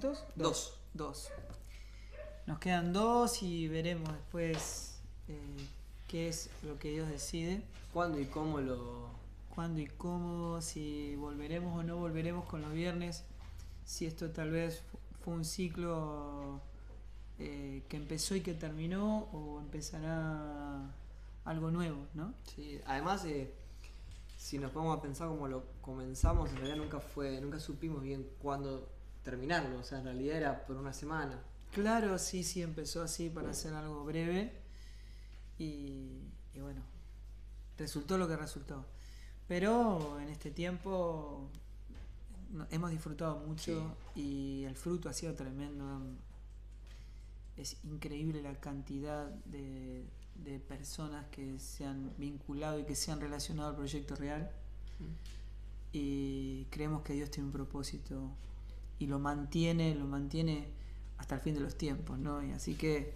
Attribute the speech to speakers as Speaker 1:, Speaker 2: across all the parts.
Speaker 1: cuántos?
Speaker 2: Dos.
Speaker 1: Nos quedan 2 y veremos después qué es lo que Dios decide.
Speaker 2: ¿Cuándo y cómo
Speaker 1: Cuándo y cómo, si volveremos o no volveremos con los viernes, si esto tal vez fue un ciclo que empezó y que terminó, o empezará algo nuevo, ¿no?
Speaker 2: Sí, además, si nos ponemos a pensar como lo comenzamos, en realidad nunca supimos bien cuándo terminarlo. O sea, en realidad era por una semana.
Speaker 1: Claro, sí, empezó así para hacer algo breve y bueno, resultó lo que resultó. Pero en este tiempo hemos disfrutado mucho, sí, y el fruto ha sido tremendo. Es increíble la cantidad de personas que se han vinculado y que se han relacionado al proyecto real. Y creemos que Dios tiene un propósito y lo mantiene hasta el fin de los tiempos, ¿no? Y así que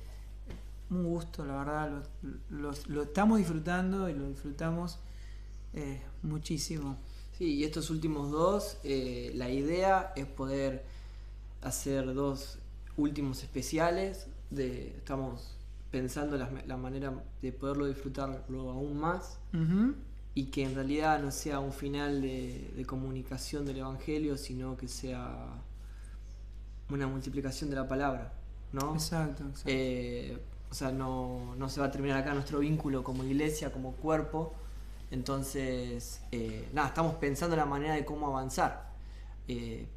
Speaker 1: un gusto, la verdad, lo estamos disfrutando y lo disfrutamos muchísimo.
Speaker 2: Sí, y estos últimos 2, la idea es poder hacer 2 últimos especiales. Estamos pensando la manera de poderlo disfrutarlo aún más.
Speaker 1: Uh-huh.
Speaker 2: Y que en realidad no sea un final de comunicación del Evangelio, sino que sea una multiplicación de la palabra, ¿no?
Speaker 1: Exacto.
Speaker 2: O sea, no se va a terminar acá nuestro vínculo como iglesia, como cuerpo. Entonces, estamos pensando en la manera de cómo avanzar.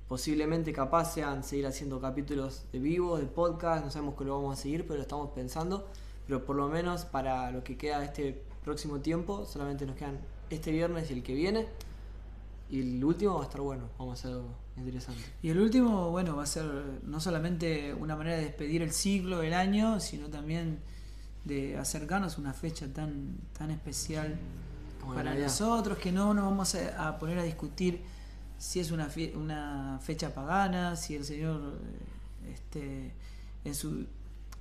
Speaker 2: Posiblemente capaz sean seguir haciendo capítulos de vivo, de podcast, no sabemos que lo vamos a seguir, pero lo estamos pensando. Pero por lo menos para lo que queda de este próximo tiempo, solamente nos quedan este viernes y el que viene. Y el último va a estar bueno, vamos a hacer algo interesante.
Speaker 1: Y el último, bueno, va a ser no solamente una manera de despedir el ciclo, el año, sino también de acercarnos a una fecha tan especial para nosotros, que no nos vamos a poner a discutir si es una fecha pagana, si el Señor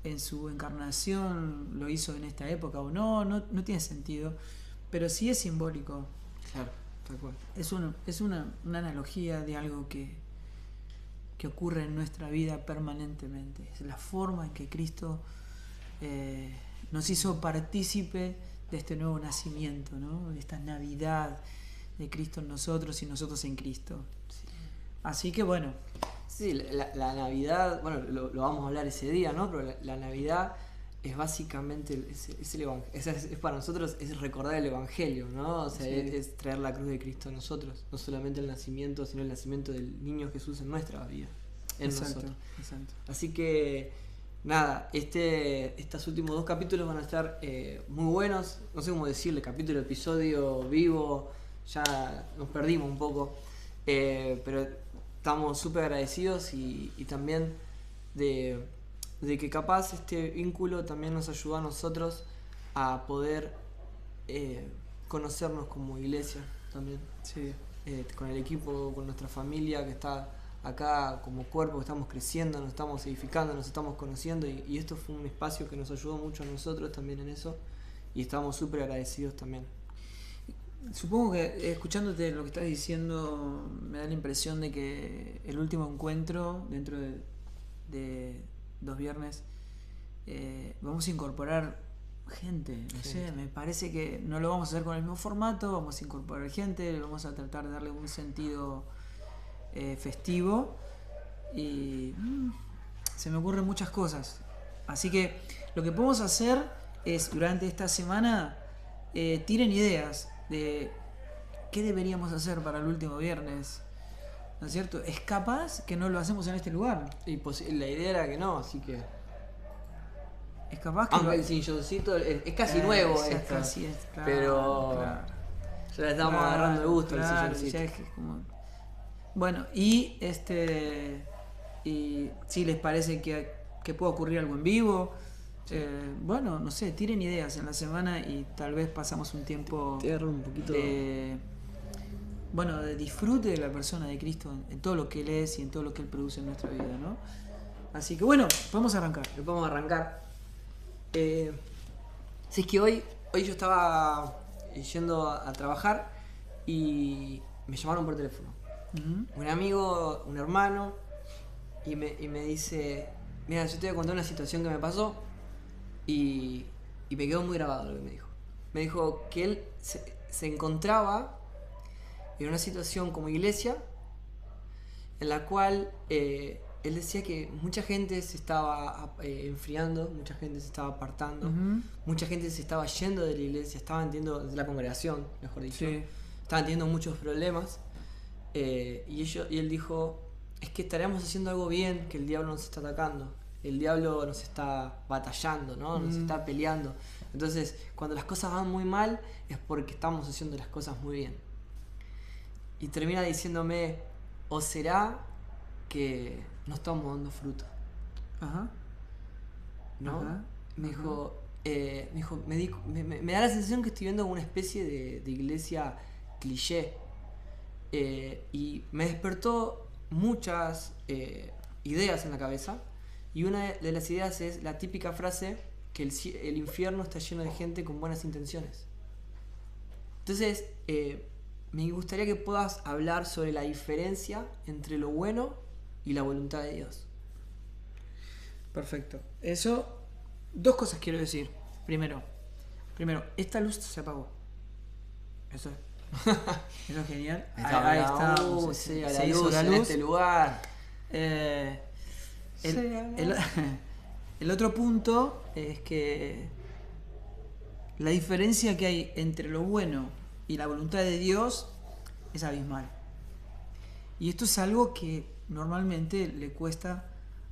Speaker 1: en su encarnación lo hizo en esta época o no tiene sentido, pero sí es simbólico.
Speaker 2: Claro, tal cual.
Speaker 1: Es una analogía de algo que ocurre en nuestra vida permanentemente. Es la forma en que Cristo nos hizo partícipe de este nuevo nacimiento, ¿no? De esta Navidad de Cristo en nosotros y nosotros en Cristo.
Speaker 2: Sí.
Speaker 1: Así que bueno.
Speaker 2: Sí, la Navidad, bueno, lo vamos a hablar ese día, ¿no? Pero la Navidad es básicamente es el Evangelio, es para nosotros es recordar el Evangelio, ¿no? O sea, sí, es traer la cruz de Cristo a nosotros, no solamente el nacimiento, sino el nacimiento del niño Jesús en nuestra vida, en nosotros.
Speaker 1: Exacto.
Speaker 2: Así que nada, estos últimos 2 capítulos van a estar muy buenos, no sé cómo decirle, capítulo, episodio, vivo, ya nos perdimos un poco, pero estamos súper agradecidos y también de que capaz este vínculo también nos ayuda a nosotros a poder conocernos como iglesia también.
Speaker 1: Sí.
Speaker 2: Con el equipo, con nuestra familia que está acá como cuerpo, que estamos creciendo, nos estamos edificando, nos estamos conociendo y esto fue un espacio que nos ayudó mucho a nosotros también en eso y estamos súper agradecidos también.
Speaker 1: Supongo que escuchándote lo que estás diciendo me da la impresión de que el último encuentro dentro de 2 viernes vamos a incorporar gente, no sé, me parece que no lo vamos a hacer con el mismo formato, vamos a incorporar gente, vamos a tratar de darle un sentido festivo y se me ocurren muchas cosas, así que lo que podemos hacer es durante esta semana tiren ideas de qué deberíamos hacer para el último viernes, ¿no es cierto? Es capaz que no lo hacemos en este lugar.
Speaker 2: Y la idea era que no, así que
Speaker 1: es capaz que
Speaker 2: aunque el silloncito es casi nuevo esto,
Speaker 1: casi es, claro,
Speaker 2: pero
Speaker 1: claro.
Speaker 2: Ya le estamos agarrando de gusto al silloncito.
Speaker 1: Ya es como... Bueno, y si les parece que puede ocurrir algo en vivo, bueno, no sé, tiren ideas en la semana y tal vez pasamos un tiempo
Speaker 2: un poquito
Speaker 1: de disfrute de la persona de Cristo en todo lo que Él es y en todo lo que Él produce en nuestra vida, ¿no? Así que bueno, podemos arrancar.
Speaker 2: Si es que hoy yo estaba yendo a trabajar y me llamaron por teléfono.
Speaker 1: Uh-huh.
Speaker 2: Un amigo, un hermano, y me dice, mira, yo te voy a contar una situación que me pasó y me quedó muy grabado lo que me dijo. Me dijo que él se encontraba en una situación como iglesia en la cual él decía que mucha gente se estaba enfriando, mucha gente se estaba apartando,
Speaker 1: Ujú.
Speaker 2: mucha gente se estaba yendo de la iglesia, estaban teniendo, de la congregación, mejor dicho,
Speaker 1: Sí.
Speaker 2: estaban teniendo muchos problemas. Y él dijo, es que estaremos haciendo algo bien, que el diablo nos está atacando, el diablo nos está batallando, ¿no? Nos está peleando. Entonces, cuando las cosas van muy mal, es porque estamos haciendo las cosas muy bien. Y termina diciéndome, ¿o será que no estamos dando fruto?
Speaker 1: Ajá.
Speaker 2: ¿No?
Speaker 1: Ajá.
Speaker 2: Me
Speaker 1: Ajá.
Speaker 2: dijo, me da la sensación que estoy viendo una especie de iglesia cliché. Y me despertó muchas ideas en la cabeza. Y una de las ideas es la típica frase que el infierno está lleno de gente con buenas intenciones. Entonces, me gustaría que puedas hablar sobre la diferencia entre lo bueno y la voluntad de Dios.
Speaker 1: Perfecto. Eso, dos cosas quiero decir. Primero, esta luz se apagó. Eso es genial. Ahí está.
Speaker 2: Sí,
Speaker 1: Se hizo la
Speaker 2: en
Speaker 1: luz.
Speaker 2: este lugar.
Speaker 1: Eh, el,
Speaker 2: Sí,
Speaker 1: el- el otro punto es que la diferencia que hay entre lo bueno y la voluntad de Dios es abismal. Y esto es algo que normalmente le cuesta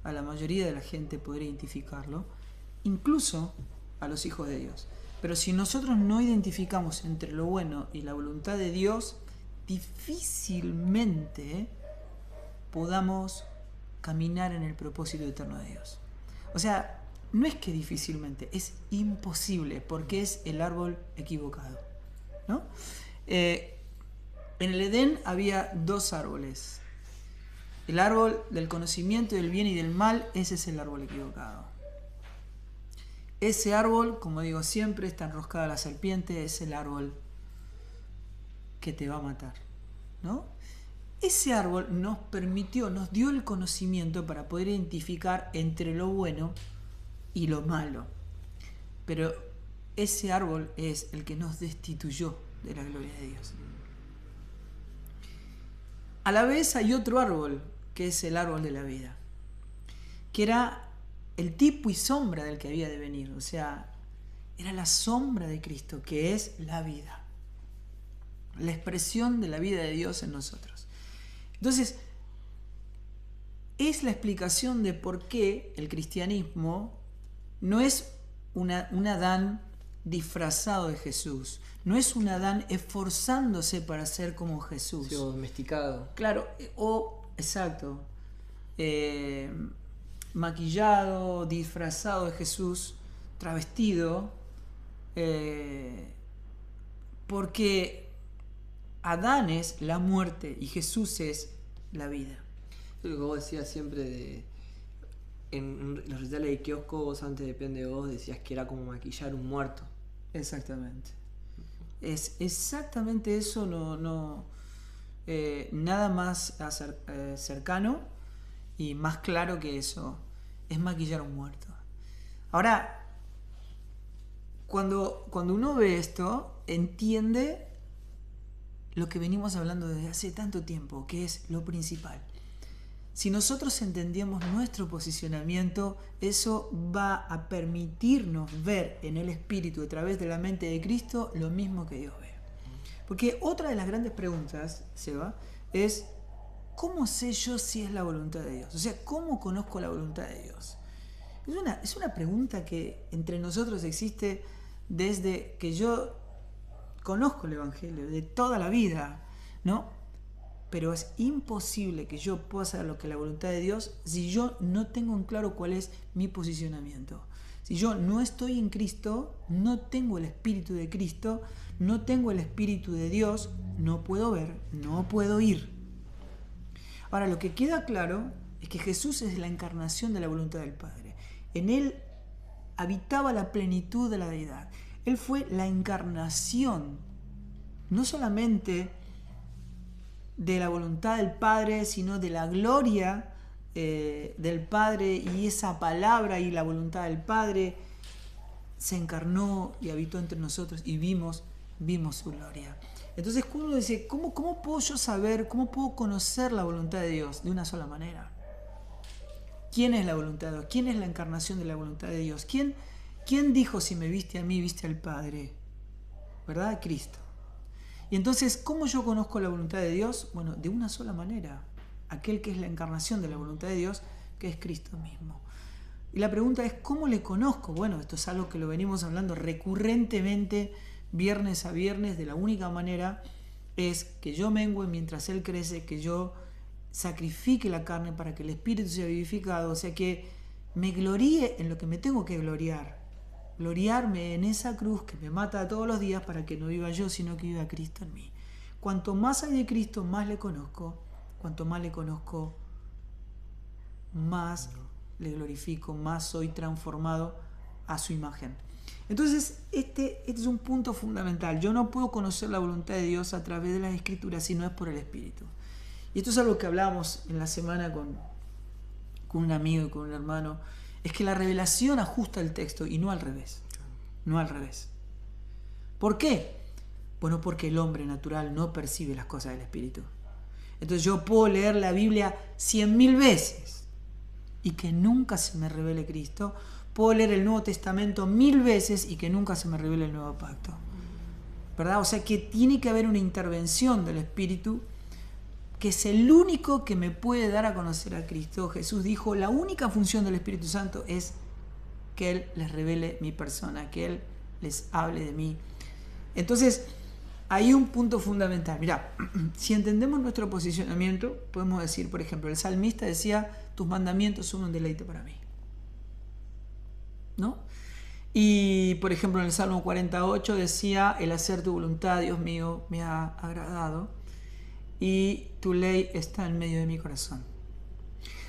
Speaker 1: a la mayoría de la gente poder identificarlo, incluso a los hijos de Dios. Pero si nosotros no identificamos entre lo bueno y la voluntad de Dios, difícilmente podamos caminar en el propósito eterno de Dios. O sea, no es que difícilmente, es imposible, porque es el árbol equivocado, ¿no? En el Edén había dos árboles. El árbol del conocimiento del bien y del mal, ese es el árbol equivocado. Ese árbol, como digo siempre, está enroscada la serpiente, es el árbol que te va a matar, ¿no? Ese árbol nos dio el conocimiento para poder identificar entre lo bueno y lo malo. Pero ese árbol es el que nos destituyó de la gloria de Dios. A la vez hay otro árbol, que es el árbol de la vida, que era el tipo y sombra del que había de venir. O sea, era la sombra de Cristo, que es la vida. La expresión de la vida de Dios en nosotros. Entonces, es la explicación de por qué el cristianismo no es un Adán disfrazado de Jesús, no es un Adán esforzándose para ser como Jesús.
Speaker 2: Sí, o domesticado.
Speaker 1: Claro, exacto. Maquillado, disfrazado de Jesús, travestido, porque Adán es la muerte y Jesús es la vida.
Speaker 2: Lo que vos decías siempre en los rituales de kiosco, vos antes depende de vos, decías que era como maquillar un muerto.
Speaker 1: Exactamente. Es exactamente eso, nada más cercano y más claro que eso. Es maquillar a un muerto. Ahora, cuando uno ve esto, entiende lo que venimos hablando desde hace tanto tiempo, que es lo principal. Si nosotros entendemos nuestro posicionamiento, eso va a permitirnos ver en el Espíritu, a través de la mente de Cristo, lo mismo que Dios ve. Porque otra de las grandes preguntas, Seba, es ¿cómo sé yo si es la voluntad de Dios? O sea, ¿cómo conozco la voluntad de Dios? Es una pregunta que entre nosotros existe desde que yo conozco el Evangelio, de toda la vida, ¿no? Pero es imposible que yo pueda saber lo que es la voluntad de Dios si yo no tengo en claro cuál es mi posicionamiento. Si yo no estoy en Cristo, no tengo el Espíritu de Cristo, no tengo el Espíritu de Dios, no puedo ver, no puedo ir. Ahora, lo que queda claro es que Jesús es la encarnación de la voluntad del Padre. En Él habitaba la plenitud de la deidad. Él fue la encarnación, no solamente de la voluntad del Padre, sino de la gloria del Padre, y esa palabra y la voluntad del Padre se encarnó y habitó entre nosotros y vimos su gloria. Entonces uno dice, ¿cómo puedo yo saber, cómo puedo conocer la voluntad de Dios? De una sola manera. ¿Quién es la voluntad de Dios? ¿Quién es la encarnación de la voluntad de Dios? ¿Quién dijo, si me viste a mí, viste al Padre? ¿Verdad? Cristo. Y entonces, ¿cómo yo conozco la voluntad de Dios? Bueno, de una sola manera. Aquel que es la encarnación de la voluntad de Dios, que es Cristo mismo. Y la pregunta es, ¿cómo le conozco? Bueno, esto es algo que lo venimos hablando recurrentemente, viernes a viernes. De la única manera es que yo mengue mientras Él crece, que yo sacrifique la carne para que el Espíritu sea vivificado, o sea, que me gloríe en lo que me tengo que gloriar. Gloriarme en esa cruz que me mata todos los días para que no viva yo, sino que viva Cristo en mí. Cuanto más hay de Cristo, más le conozco. Cuanto más le conozco, más le glorifico, más soy transformado a su imagen. Entonces, este es un punto fundamental. Yo no puedo conocer la voluntad de Dios a través de las Escrituras si no es por el Espíritu. Y esto es algo que hablábamos en la semana con un amigo y con un hermano. Es que la revelación ajusta el texto y no al revés. No al revés. ¿Por qué? Bueno, porque el hombre natural no percibe las cosas del Espíritu. Entonces yo puedo leer la Biblia 100.000 veces y que nunca se me revele Cristo. Puedo leer el Nuevo Testamento 1000 veces y que nunca se me revele el Nuevo Pacto. ¿Verdad? O sea que tiene que haber una intervención del Espíritu, que es el único que me puede dar a conocer a Cristo. Jesús dijo, la única función del Espíritu Santo es que Él les revele mi persona, que Él les hable de mí. Entonces, hay un punto fundamental. Mirá, si entendemos nuestro posicionamiento, podemos decir, por ejemplo, el salmista decía, tus mandamientos son un deleite para mí. ¿No? Y, por ejemplo, en el Salmo 48 decía, el hacer tu voluntad, Dios mío, me ha agradado, y tu ley está en medio de mi corazón.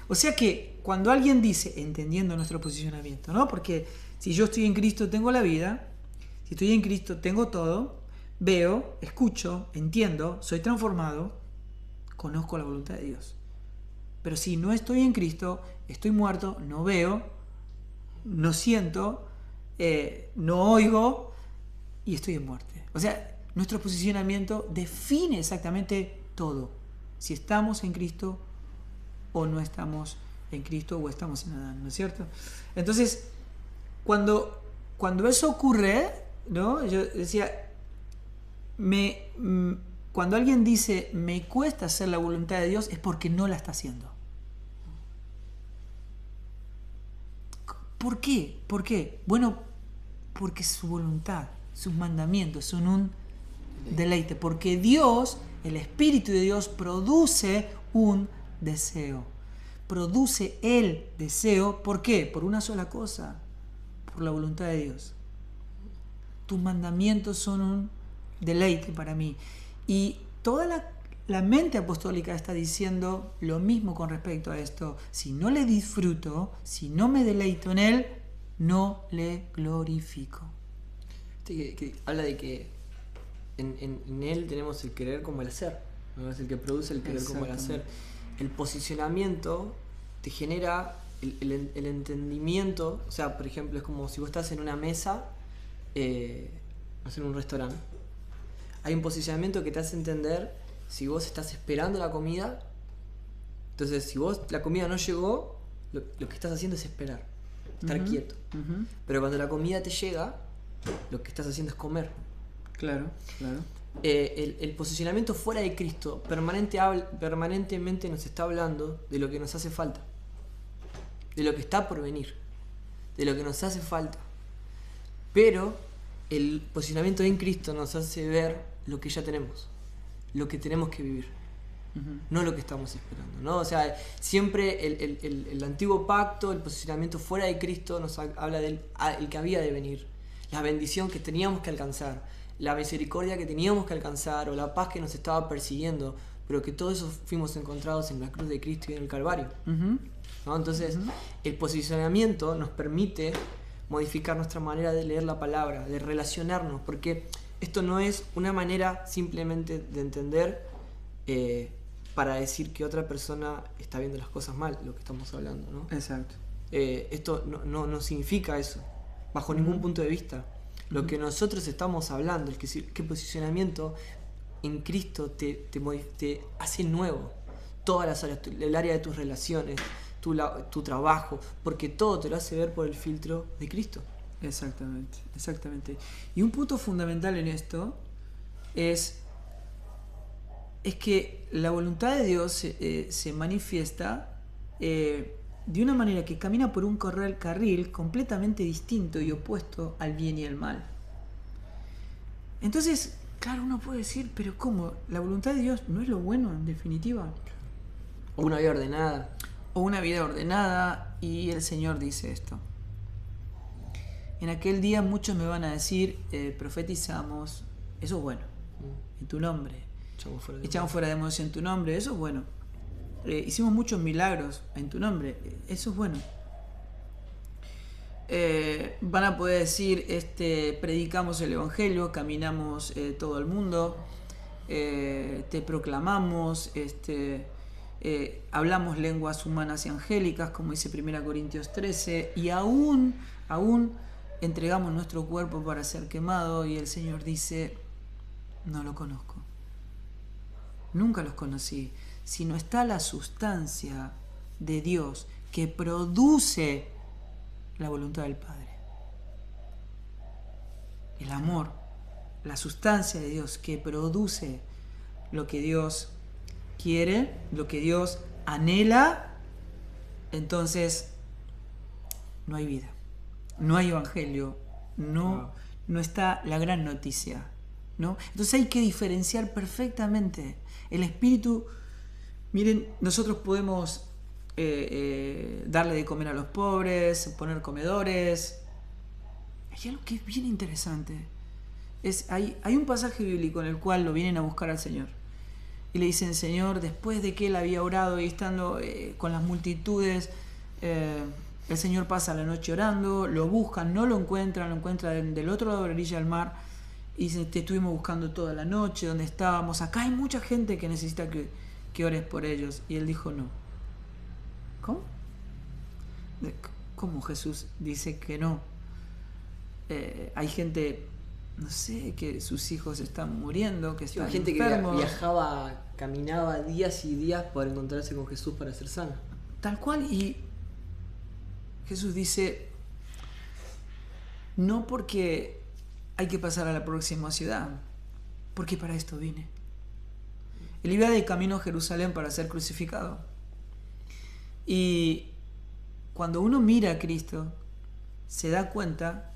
Speaker 1: O sea que cuando alguien dice, entendiendo nuestro posicionamiento, ¿no? Porque si yo estoy en Cristo tengo la vida, si estoy en Cristo tengo todo, veo, escucho, entiendo, soy transformado, conozco la voluntad de Dios. Pero si no estoy en Cristo, estoy muerto, no veo, no siento, no oigo y estoy en muerte. O sea, nuestro posicionamiento define exactamente todo. Si estamos en Cristo o no estamos en Cristo o estamos en Adán, ¿no es cierto? Entonces, cuando eso ocurre, ¿no? Yo decía, cuando alguien dice me cuesta hacer la voluntad de Dios es porque no la está haciendo. ¿Por qué? ¿Por qué? Bueno, porque su voluntad, sus mandamientos son un deleite, porque Dios, el Espíritu de Dios, produce un deseo. Produce el deseo, ¿por qué? Por una sola cosa, por la voluntad de Dios. Tus mandamientos son un deleite para mí. Y toda la mente apostólica está diciendo lo mismo con respecto a esto. Si no le disfruto, si no me deleito en Él, no le glorifico.
Speaker 2: Que habla de que en Él tenemos el querer como el hacer, ¿no? Es el que produce el querer como el hacer. El posicionamiento te genera el entendimiento. O sea, por ejemplo, es como si vos estás en una mesa, no sé, en un restaurante. Hay un posicionamiento que te hace entender si vos estás esperando la comida. Entonces, si la comida no llegó, lo que estás haciendo es esperar, estar quieto. Pero cuando la comida te llega, lo que estás haciendo es comer.
Speaker 1: Claro, claro.
Speaker 2: El posicionamiento fuera de Cristo permanentemente nos está hablando de lo que nos hace falta, de lo que está por venir, de lo que nos hace falta. Pero el posicionamiento en Cristo nos hace ver lo que ya tenemos, lo que tenemos que vivir, no lo que estamos esperando, ¿no? O sea, siempre el antiguo pacto, el posicionamiento fuera de Cristo nos habla del el que había de venir, la bendición que teníamos que alcanzar, la misericordia que teníamos que alcanzar o la paz que nos estaba persiguiendo, pero que todo eso fuimos encontrados en la cruz de Cristo y en el Calvario. ¿No? Entonces, el posicionamiento nos permite modificar nuestra manera de leer la palabra, de relacionarnos, porque esto no es una manera simplemente de entender para decir que otra persona está viendo las cosas mal, lo que estamos hablando, ¿no?
Speaker 1: Exacto.
Speaker 2: Esto no significa eso, bajo ningún punto de vista. Lo que nosotros estamos hablando, que posicionamiento en Cristo te hace nuevo. Todas las áreas, el área de tus relaciones, tu trabajo, porque todo te lo hace ver por el filtro de Cristo.
Speaker 1: Exactamente. Y un punto fundamental en esto es que la voluntad de Dios se manifiesta de una manera que camina por un carril completamente distinto y opuesto al bien y al mal. Entonces, claro, uno puede decir, pero ¿cómo? ¿La voluntad de Dios no es lo bueno en definitiva?
Speaker 2: O una vida ordenada.
Speaker 1: O una vida ordenada, y el Señor dice esto. En aquel día muchos me van a decir, profetizamos, eso es bueno, en tu nombre. Echamos fuera demonios en tu nombre, eso es bueno. Hicimos muchos milagros en tu nombre, eso es bueno. Van a poder decir, predicamos el Evangelio, caminamos todo el mundo, te proclamamos, hablamos lenguas humanas y angélicas, como dice 1 Corintios 13, y aún entregamos nuestro cuerpo para ser quemado, y el Señor dice, no lo conozco. Nunca los conocí. Si no está la sustancia de Dios que produce la voluntad del Padre, el amor, la sustancia de Dios que produce lo que Dios quiere, lo que Dios anhela, entonces no hay vida, no hay evangelio, no está la gran noticia, ¿no? Entonces hay que diferenciar perfectamente el espíritu. Miren, nosotros podemos darle de comer a los pobres, poner comedores. Hay algo que es bien interesante. Hay un pasaje bíblico en el cual lo vienen a buscar al Señor. Y le dicen, Señor, después de que él había orado y estando con las multitudes, el Señor pasa la noche orando, lo buscan, no lo encuentran del otro lado de la orilla del mar. Y dicen, te estuvimos buscando toda la noche, ¿dónde estábamos? Acá hay mucha gente que necesita que ores por ellos. Y él dijo, no. ¿Cómo? ¿Cómo Jesús dice que no? Hay gente, no sé, que sus hijos están muriendo, que están
Speaker 2: gente
Speaker 1: enfermos.
Speaker 2: Que viajaba, caminaba días y días para encontrarse con Jesús para ser sana.
Speaker 1: Tal cual, y Jesús dice, no porque hay que pasar a la próxima ciudad, porque para esto vine. Él iba de camino a Jerusalén para ser crucificado. Y cuando uno mira a Cristo, se da cuenta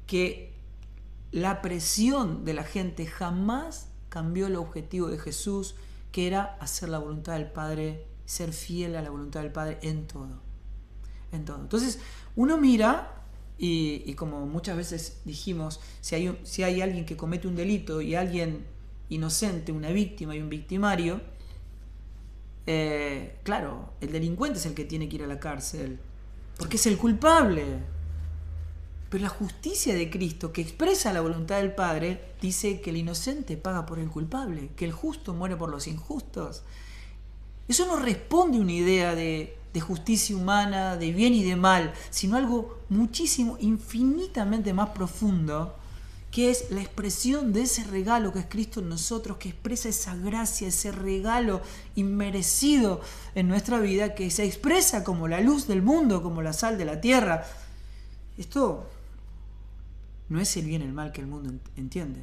Speaker 1: que la presión de la gente jamás cambió el objetivo de Jesús, que era hacer la voluntad del Padre, ser fiel a la voluntad del Padre en todo. Entonces, uno mira, y como muchas veces dijimos, si hay alguien que comete un delito y alguien inocente, una víctima y un victimario, claro, el delincuente es el que tiene que ir a la cárcel, porque es el culpable. Pero la justicia de Cristo, que expresa la voluntad del Padre, dice que el inocente paga por el culpable, que el justo muere por los injustos. Eso no responde a una idea de justicia humana, de bien y de mal, sino algo muchísimo, infinitamente más profundo, que es la expresión de ese regalo que es Cristo en nosotros, que expresa esa gracia, ese regalo inmerecido en nuestra vida, que se expresa como la luz del mundo, como la sal de la tierra. Esto no es el bien y el mal que el mundo entiende.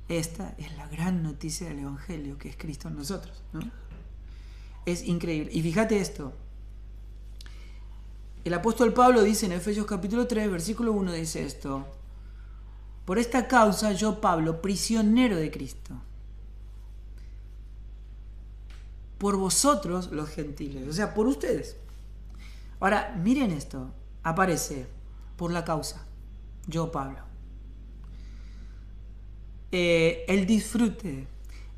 Speaker 1: Esta es la gran noticia del Evangelio, que es Cristo en nosotros, ¿no? Es increíble. Y fíjate esto. El apóstol Pablo dice en Efesios capítulo 3, versículo 1, dice esto: por esta causa yo, Pablo, prisionero de Cristo, por vosotros los gentiles, o sea, por ustedes. Ahora, miren esto, aparece por la causa, yo, Pablo. El disfrute,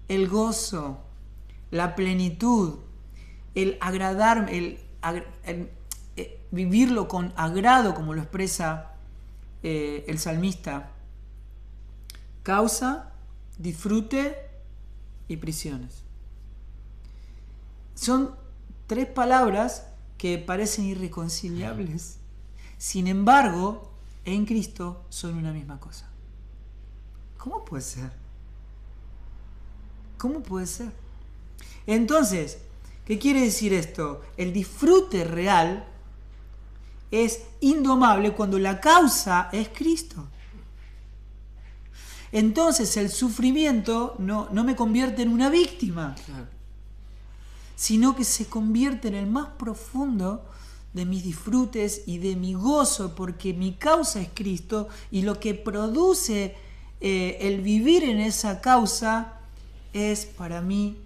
Speaker 1: el gozo, la plenitud, el agradarme, vivirlo con agrado, como lo expresa el salmista. Causa, disfrute, y prisiones. Son tres palabras que parecen irreconciliables. Sin embargo, en Cristo son una misma cosa. ¿Cómo puede ser? ¿Cómo puede ser? Entonces, ¿qué quiere decir esto? El disfrute real es indomable cuando la causa es Cristo. Entonces el sufrimiento no me convierte en una víctima,
Speaker 2: Claro.
Speaker 1: sino que se convierte en el más profundo de mis disfrutes y de mi gozo, porque mi causa es Cristo, y lo que produce el vivir en esa causa es para mí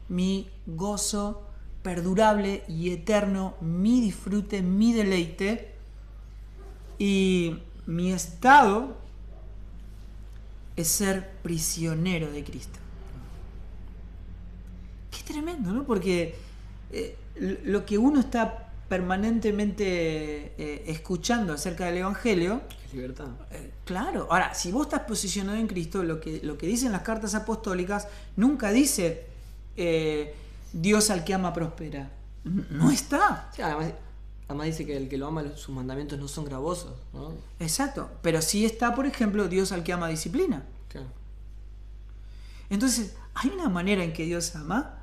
Speaker 1: mi gozo perdurable y eterno, mi disfrute, mi deleite, y mi estado es ser prisionero de Cristo. Qué tremendo, ¿no? Porque lo que uno está permanentemente escuchando acerca del Evangelio,
Speaker 2: Es libertad.
Speaker 1: claro. Ahora, si vos estás posicionado en Cristo, lo que dicen las cartas apostólicas nunca dice Dios al que ama prospera. No está.
Speaker 2: Sí, además dice que el que lo ama, sus mandamientos no son gravosos, ¿no?
Speaker 1: Exacto. Pero sí está, por ejemplo, Dios al que ama disciplina.
Speaker 2: Claro.
Speaker 1: Entonces, hay una manera en que Dios ama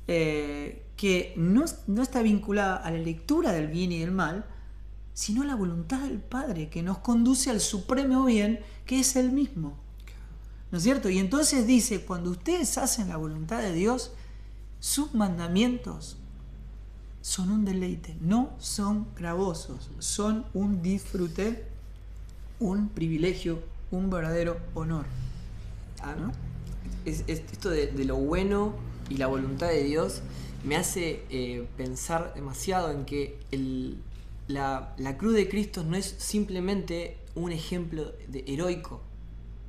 Speaker 1: que no está vinculada a la lectura del bien y del mal, sino a la voluntad del Padre, que nos conduce al supremo bien, que es Él mismo. ¿No es cierto? Y entonces dice, cuando ustedes hacen la voluntad de Dios, sus mandamientos son un deleite, no son gravosos, son un disfrute, un privilegio, un verdadero honor. ¿No?
Speaker 2: Esto de lo bueno y la voluntad de Dios me hace pensar demasiado en que la cruz de Cristo no es simplemente un ejemplo heroico,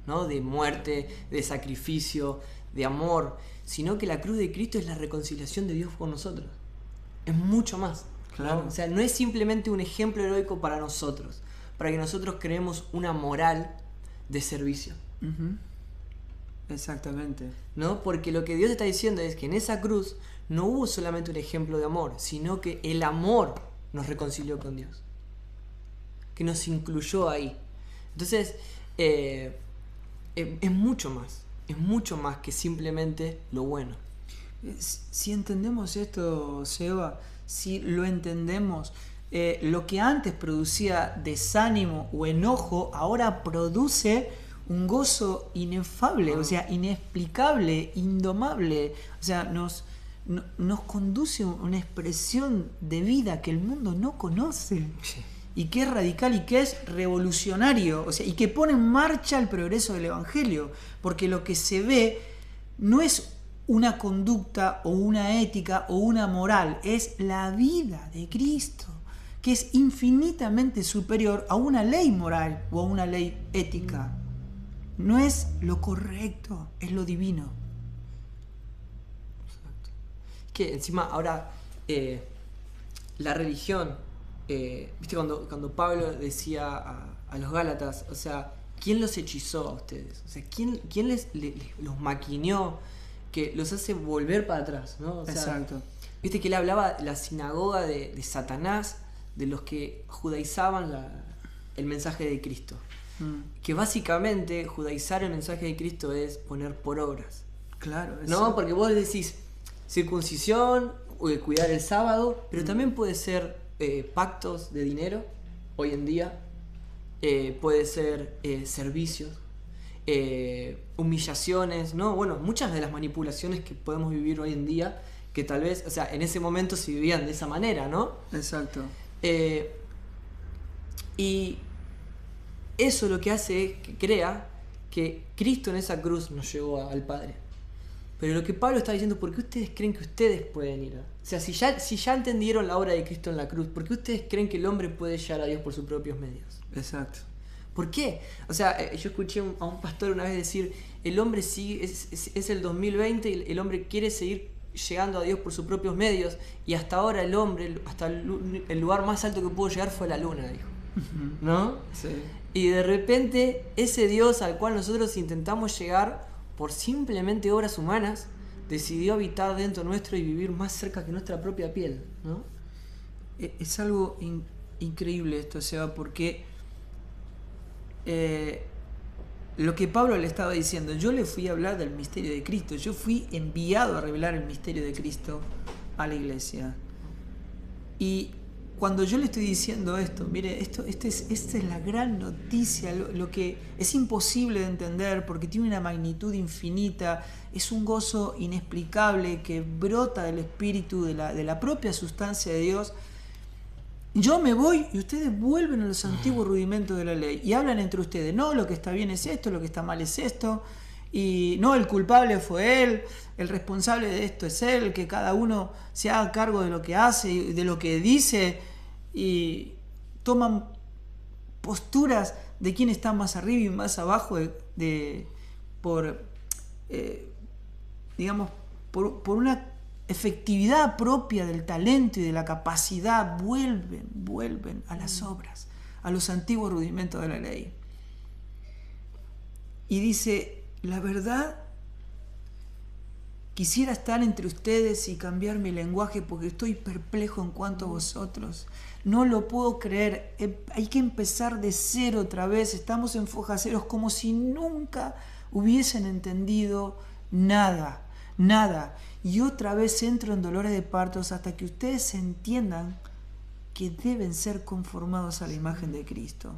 Speaker 2: ¿no? De muerte, de sacrificio, de amor, sino que la cruz de Cristo es la reconciliación de Dios con nosotros. Es mucho más.
Speaker 1: Claro.
Speaker 2: ¿No? O sea, no es simplemente un ejemplo heroico para nosotros, para que nosotros creemos una moral de servicio.
Speaker 1: Uh-huh. Exactamente.
Speaker 2: ¿No? Porque lo que Dios está diciendo es que en esa cruz no hubo solamente un ejemplo de amor, sino que el amor nos reconcilió con Dios, que nos incluyó ahí. Entonces, es mucho más que simplemente lo bueno.
Speaker 1: Si entendemos esto, Seba, si lo entendemos, lo que antes producía desánimo o enojo, ahora produce un gozo inefable, o sea, inexplicable, indomable. O sea, nos conduce a una expresión de vida que el mundo no conoce.
Speaker 2: Sí.
Speaker 1: Y que es radical y que es revolucionario, o sea, y que pone en marcha el progreso del Evangelio, porque lo que se ve no es una conducta o una ética o una moral, es la vida de Cristo, que es infinitamente superior a una ley moral o a una ley ética. No es lo correcto, es lo divino.
Speaker 2: Exacto. Que encima ahora la religión, viste cuando Pablo decía a los Gálatas, o sea, ¿quién los hechizó a ustedes? O sea, ¿quién los maquineó que los hace volver para atrás, ¿no? O sea,
Speaker 1: Exacto.
Speaker 2: viste que él hablaba de la sinagoga de Satanás, de los que judaizaban el mensaje de Cristo. Que básicamente judaizar el mensaje de Cristo es poner por obras.
Speaker 1: Claro.
Speaker 2: No, porque vos decís circuncisión, cuidar el sábado, pero también puede ser pactos de dinero hoy en día, puede ser servicios, humillaciones, ¿no? Bueno, muchas de las manipulaciones que podemos vivir hoy en día, que tal vez, o sea, en ese momento se vivían de esa manera, ¿no?
Speaker 1: Exacto.
Speaker 2: Y eso lo que hace es que crea que Cristo en esa cruz nos llevó al Padre. Pero lo que Pablo está diciendo, ¿por qué ustedes creen que ustedes pueden ir? O sea, si ya entendieron la obra de Cristo en la cruz, ¿por qué ustedes creen que el hombre puede llegar a Dios por sus propios medios?
Speaker 1: Exacto.
Speaker 2: ¿Por qué? O sea, yo escuché a un pastor una vez decir, el hombre sigue, es el 2020 y el hombre quiere seguir llegando a Dios por sus propios medios, y hasta ahora el hombre, hasta el lugar más alto que pudo llegar fue la luna, dijo. ¿No?
Speaker 1: Sí.
Speaker 2: Y de repente ese Dios al cual nosotros intentamos llegar, por simplemente obras humanas, decidió habitar dentro nuestro y vivir más cerca que nuestra propia piel, ¿no?
Speaker 1: Es algo increíble esto, Seba, porque lo que Pablo le estaba diciendo, yo le fui a hablar del misterio de Cristo, yo fui enviado a revelar el misterio de Cristo a la iglesia. Y cuando yo le estoy diciendo esto, mire, esta es la gran noticia, lo que es imposible de entender porque tiene una magnitud infinita, es un gozo inexplicable que brota del espíritu, de la propia sustancia de Dios. Yo me voy y ustedes vuelven a los antiguos rudimentos de la ley y hablan entre ustedes, no, lo que está bien es esto, lo que está mal es esto, y no, el culpable fue él, el responsable de esto es él, que cada uno se haga cargo de lo que hace y de lo que dice, y toman posturas de quién está más arriba y más abajo por una efectividad propia del talento y de la capacidad, vuelven a las obras, a los antiguos rudimentos de la ley. Y dice, la verdad, quisiera estar entre ustedes y cambiar mi lenguaje porque estoy perplejo en cuanto a vosotros. No lo puedo creer, hay que empezar de cero otra vez, estamos en fojaceros como si nunca hubiesen entendido nada. Y otra vez entro en dolores de partos hasta que ustedes entiendan que deben ser conformados a la imagen de Cristo,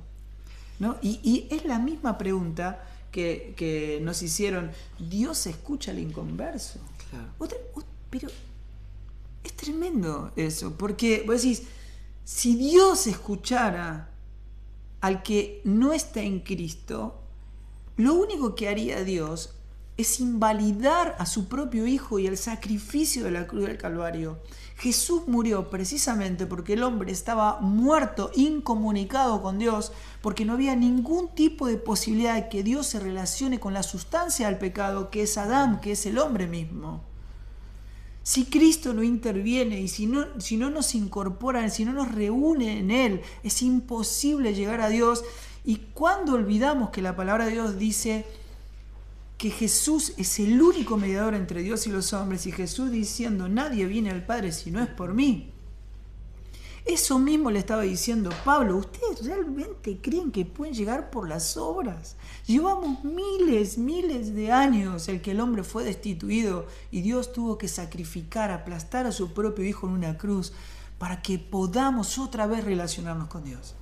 Speaker 1: ¿no? Y es la misma pregunta que nos hicieron. ¿Dios escucha al inconverso? Claro. Pero es tremendo eso, porque vos decís, si Dios escuchara al que no está en Cristo, lo único que haría Dios es invalidar a su propio Hijo y el sacrificio de la cruz del Calvario. Jesús murió precisamente porque el hombre estaba muerto, incomunicado con Dios, porque no había ningún tipo de posibilidad de que Dios se relacione con la sustancia del pecado, que es Adán, que es el hombre mismo. Si Cristo no interviene y si no nos incorpora, si no nos reúne en Él, es imposible llegar a Dios. Y cuando olvidamos que la palabra de Dios dice que Jesús es el único mediador entre Dios y los hombres, y Jesús diciendo, nadie viene al Padre si no es por mí. Eso mismo le estaba diciendo Pablo, ¿ustedes realmente creen que pueden llegar por las obras? Llevamos miles de años el que el hombre fue destituido y Dios tuvo que sacrificar, aplastar a su propio Hijo en una cruz para que podamos otra vez relacionarnos con Dios.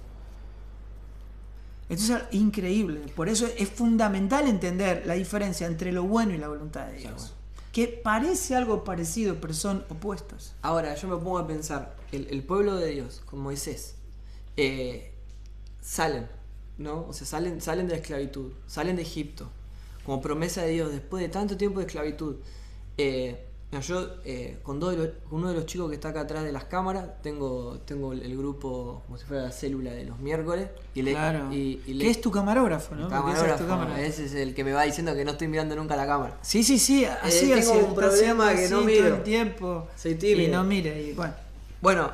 Speaker 1: Entonces, increíble. Por eso es fundamental entender la diferencia entre lo bueno y la voluntad de Dios. Que parece algo parecido, pero son opuestos.
Speaker 2: Ahora, yo me pongo a pensar, el pueblo de Dios, con Moisés, salen, ¿no? O sea, salen de la esclavitud, salen de Egipto, como promesa de Dios, después de tanto tiempo de esclavitud. Yo, con uno de los chicos que está acá atrás de las cámaras, tengo el grupo como si fuera la célula de los miércoles.
Speaker 1: Claro. Que es tu camarógrafo, ¿no?
Speaker 2: Ese es el que me va diciendo que no estoy mirando nunca la cámara.
Speaker 1: Sí, así
Speaker 2: tengo un problema que no miro
Speaker 1: todo el tiempo.
Speaker 2: Soy tímido.
Speaker 1: Y no mira. Y
Speaker 2: bueno,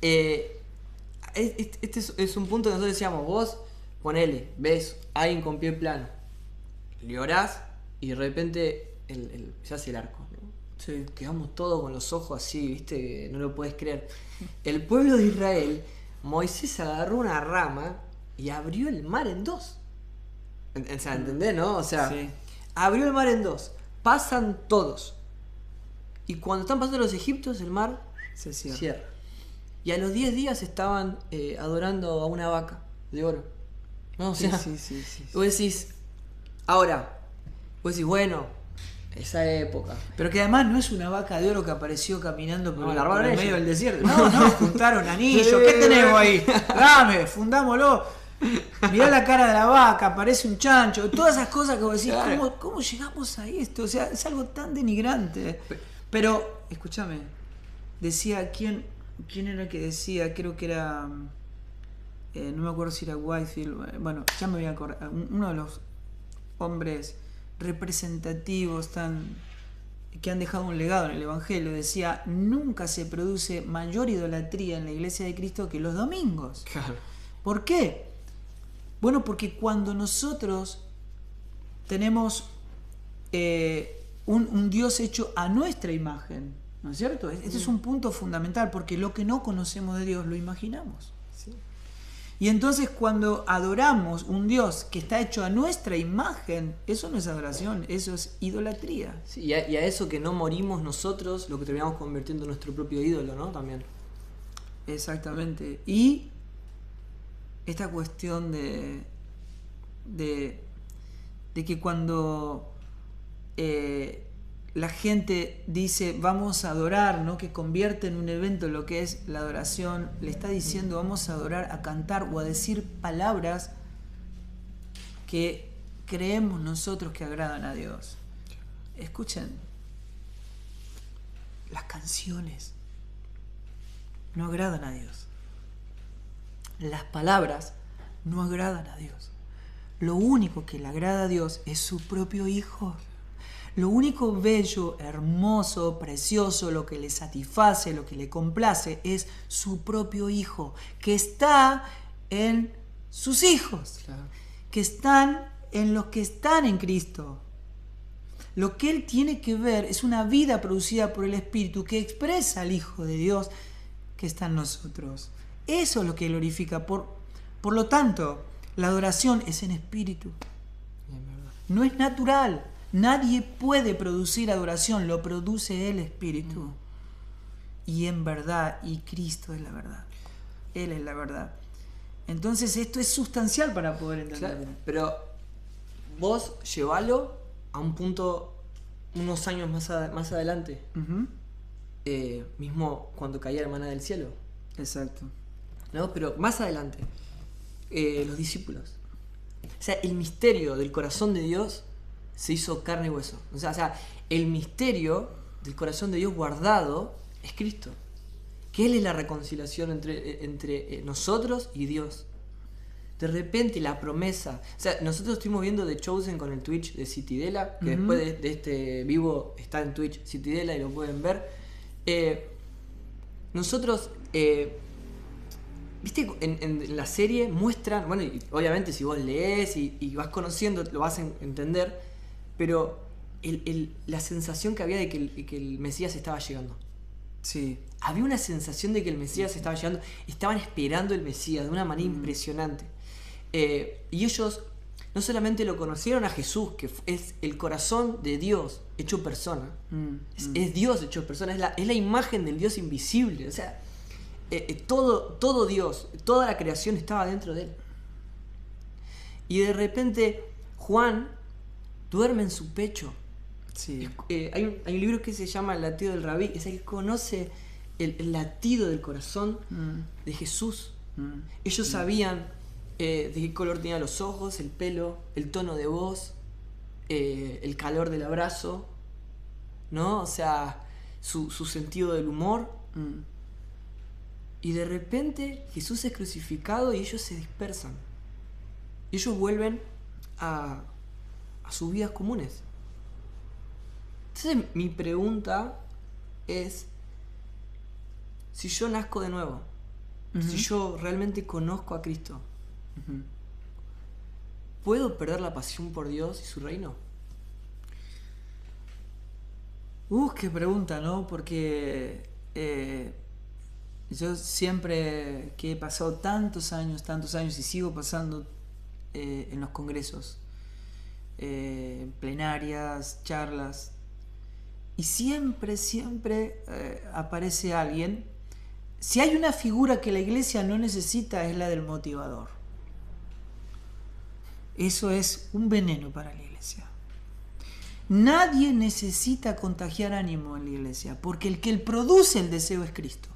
Speaker 2: este es un punto que nosotros decíamos, vos ponele, ves a alguien con pie plano, le orás y de repente se hace el arco.
Speaker 1: Sí.
Speaker 2: Quedamos todos con los ojos así, ¿viste? No lo puedes creer. El pueblo de Israel, Moisés agarró una rama y abrió el mar en dos. O sea, ¿entendés, no? O sea, sí. Abrió el mar en dos. Pasan todos. Y cuando están pasando los egipcios, el mar se cierra. Y a los 10 días estaban adorando a una vaca de oro. ¿No? O sea,
Speaker 1: sí.
Speaker 2: Vos decís, ahora, bueno, esa época.
Speaker 1: Pero que además no es una vaca de oro que apareció caminando por el medio del desierto.
Speaker 2: No,
Speaker 1: juntaron anillos. ¿Qué tenemos ahí? Dame, fundámoslo. Mirá la cara de la vaca, parece un chancho. Todas esas cosas que vos decís, claro. ¿Cómo llegamos a esto? O sea, es algo tan denigrante. Pero, escúchame, decía, ¿quién era el que decía? Creo que era, no me acuerdo si era Whitefield. Bueno, ya me voy a acordar. Uno de los hombres representativos que han dejado un legado en el Evangelio decía, nunca se produce mayor idolatría en la Iglesia de Cristo que los domingos.
Speaker 2: Claro.
Speaker 1: ¿Por qué? Bueno, porque cuando nosotros tenemos un Dios hecho a nuestra imagen, ¿no es cierto? Este es un punto fundamental, porque lo que no conocemos de Dios lo imaginamos.
Speaker 2: Sí.
Speaker 1: Y entonces cuando adoramos un Dios que está hecho a nuestra imagen, eso no es adoración, eso es idolatría.
Speaker 2: Sí, y a eso que no morimos nosotros, lo que terminamos convirtiendo en nuestro propio ídolo, ¿no? También.
Speaker 1: Exactamente. Y esta cuestión de que cuando la gente dice vamos a adorar, ¿no? Que convierte en un evento lo que es la adoración, le está diciendo vamos a adorar, a cantar o a decir palabras que creemos nosotros que agradan a Dios. Escuchen, las canciones no agradan a Dios. Las palabras no agradan a Dios. Lo único que le agrada a Dios es su propio Hijo. Lo único bello, hermoso, precioso, lo que le satisface, lo que le complace es su propio Hijo, que está en sus hijos,
Speaker 2: Claro.
Speaker 1: que están en los que están en Cristo. Lo que Él tiene que ver es una vida producida por el Espíritu que expresa al Hijo de Dios que está en nosotros. Eso es lo que glorifica. Por lo tanto, la adoración es en espíritu. No es natural. Nadie puede producir adoración, lo produce el Espíritu. Y en verdad, y Cristo es la verdad. Él es la verdad. Entonces esto es sustancial para poder entenderlo.
Speaker 2: Claro, pero vos llevalo a un punto unos años más adelante.
Speaker 1: Uh-huh.
Speaker 2: Mismo cuando caía la maná del cielo.
Speaker 1: Exacto.
Speaker 2: ¿No? Pero más adelante, los discípulos. O sea, el misterio del corazón de Dios se hizo carne y hueso. O sea, el misterio del corazón de Dios guardado es Cristo. Que Él es la reconciliación entre nosotros y Dios. De repente la promesa. O sea, nosotros estuvimos viendo The Chosen con el Twitch de Citidela, que después de este vivo está en Twitch Citidela y lo pueden ver. Nosotros, viste, en la serie muestran, bueno, y obviamente si vos lees y vas conociendo, lo vas a entender, pero la sensación que había de que el Mesías estaba llegando.
Speaker 1: Sí.
Speaker 2: Había una sensación de que el Mesías estaba llegando, estaban esperando el Mesías de una manera impresionante. Y ellos no solamente lo conocieron a Jesús, que es el corazón de Dios hecho persona, es Dios hecho persona, es la imagen del Dios invisible. O sea, todo Dios, toda la creación estaba dentro de Él. Y de repente Juan duerme en su pecho.
Speaker 1: Sí.
Speaker 2: Hay un libro que se llama El latido del rabí, es el que conoce el latido del corazón de Jesús. Ellos sabían de qué color tenía los ojos, el pelo, el tono de voz, el calor del abrazo, ¿no? O sea, su sentido del humor. Y de repente Jesús es crucificado y ellos se dispersan. Y ellos vuelven a sus vidas comunes. Entonces mi pregunta es, si yo nazco de nuevo, si yo realmente conozco a Cristo, ¿puedo perder la pasión por Dios y su reino?
Speaker 1: Qué pregunta, ¿no? Porque yo siempre que he pasado tantos años y sigo pasando en los congresos, plenarias, charlas, y siempre aparece alguien. Si hay una figura que la iglesia no necesita, es la del motivador. Eso es un veneno para la iglesia. Nadie necesita contagiar ánimo en la iglesia, porque el que produce el deseo es Cristo.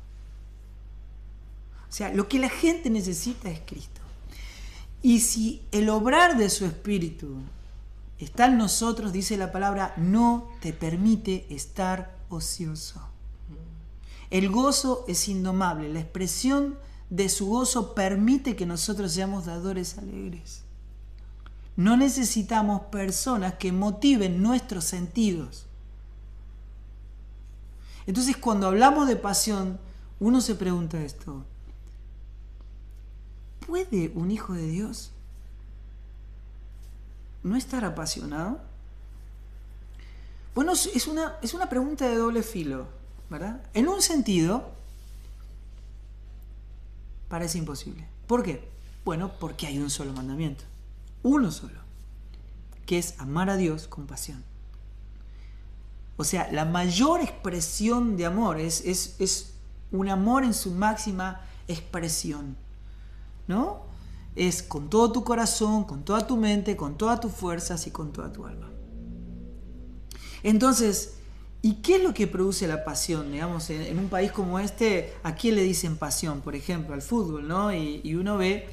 Speaker 1: O sea, lo que la gente necesita es Cristo. Y si el obrar de su espíritu está en nosotros, dice la palabra, no te permite estar ocioso. El gozo es indomable. La expresión de su gozo permite que nosotros seamos dadores alegres. No necesitamos personas que motiven nuestros sentidos. Entonces, cuando hablamos de pasión, uno se pregunta esto: ¿puede un hijo de Dios no estar apasionado? Bueno, es una pregunta de doble filo, ¿verdad? En un sentido, parece imposible. ¿Por qué? Bueno, porque hay un solo mandamiento. Uno solo. Que es amar a Dios con pasión. O sea, la mayor expresión de amor es un amor en su máxima expresión, ¿no? Es con todo tu corazón, con toda tu mente, con todas tus fuerzas y con toda tu alma. Entonces, ¿y qué es lo que produce la pasión? Digamos, en un país como este, ¿a quién le dicen pasión? Por ejemplo, al fútbol, ¿no? Y uno ve,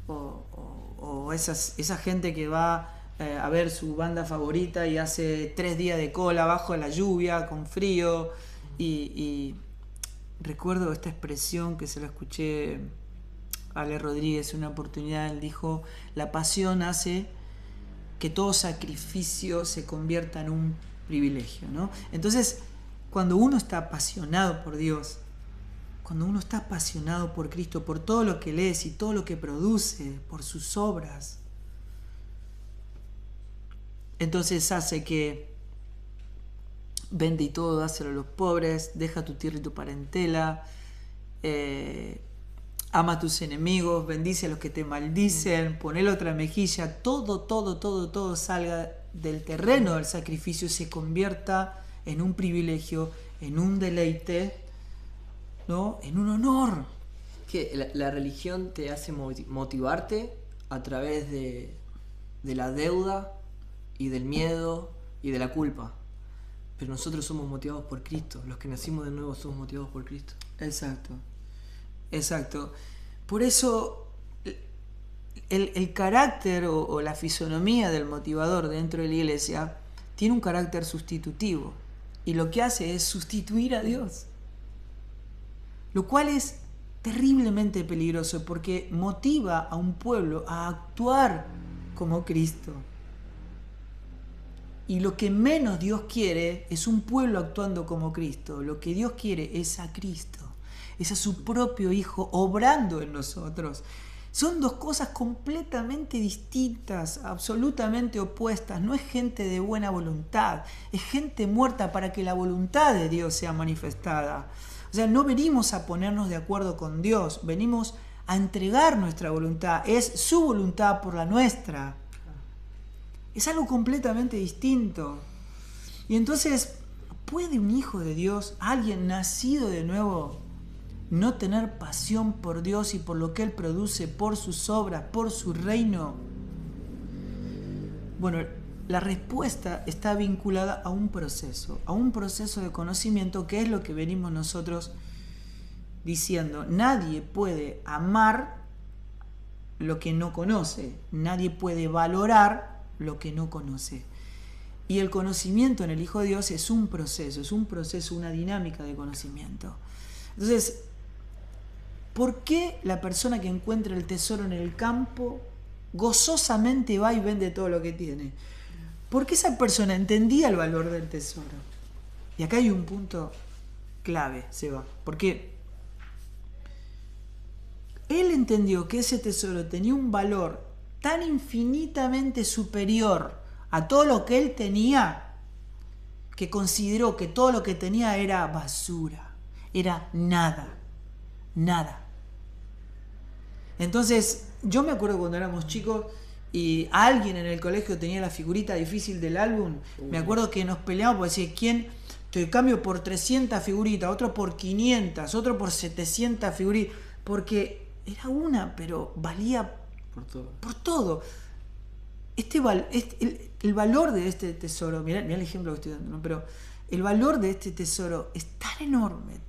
Speaker 1: o esa gente que va a ver su banda favorita y hace 3 días de cola bajo la lluvia, con frío, y recuerdo esta expresión que se la escuché a Ale Rodríguez en una oportunidad. Él dijo: la pasión hace que todo sacrificio se convierta en un privilegio, ¿no? Entonces, cuando uno está apasionado por Dios, cuando uno está apasionado por Cristo, por todo lo que lees y todo lo que produce, por sus obras, entonces hace que vende y todo, dáselo a los pobres, deja tu tierra y tu parentela, ama a tus enemigos, bendice a los que te maldicen, ponele otra mejilla, todo salga del terreno del sacrificio y se convierta en un privilegio, en un deleite, ¿no? En un honor.
Speaker 2: Que la religión te hace motivarte a través de la deuda y del miedo y de la culpa. Pero nosotros somos motivados por Cristo. Los que nacimos de nuevo somos motivados por Cristo.
Speaker 1: Exacto. Por eso el carácter o la fisonomía del motivador dentro de la iglesia tiene un carácter sustitutivo. Y lo que hace es sustituir a Dios. Lo cual es terriblemente peligroso porque motiva a un pueblo a actuar como Cristo. Y lo que menos Dios quiere es un pueblo actuando como Cristo. Lo que Dios quiere es a Cristo. Es a su propio Hijo obrando en nosotros. Son dos cosas completamente distintas, absolutamente opuestas. No es gente de buena voluntad, es gente muerta para que la voluntad de Dios sea manifestada. O sea, no venimos a ponernos de acuerdo con Dios, venimos a entregar nuestra voluntad. Es su voluntad por la nuestra. Es algo completamente distinto. Y entonces, ¿puede un hijo de Dios, alguien nacido de nuevo, no tener pasión por Dios y por lo que Él produce, por sus obras, por su reino? Bueno, la respuesta está vinculada a un proceso de conocimiento, que es lo que venimos nosotros diciendo. Nadie puede amar lo que no conoce, nadie puede valorar lo que no conoce. Y el conocimiento en el Hijo de Dios es un proceso, una dinámica de conocimiento. Entonces, ¿por qué la persona que encuentra el tesoro en el campo gozosamente va y vende todo lo que tiene? Porque esa persona entendía el valor del tesoro. Y acá hay un punto clave, Seba, porque él entendió que ese tesoro tenía un valor tan infinitamente superior a todo lo que él tenía, que consideró que todo lo que tenía era basura, era nada. Entonces, yo me acuerdo cuando éramos chicos y alguien en el colegio tenía la figurita difícil del álbum, me acuerdo que nos peleamos por decir: ¿quién te cambio por 300 figuritas, otro por 500, otro por 700 figuritas? Porque era una, pero valía por todo. El valor de este tesoro, mirá el ejemplo que estoy dando, ¿no? Pero el valor de este tesoro es tan enorme,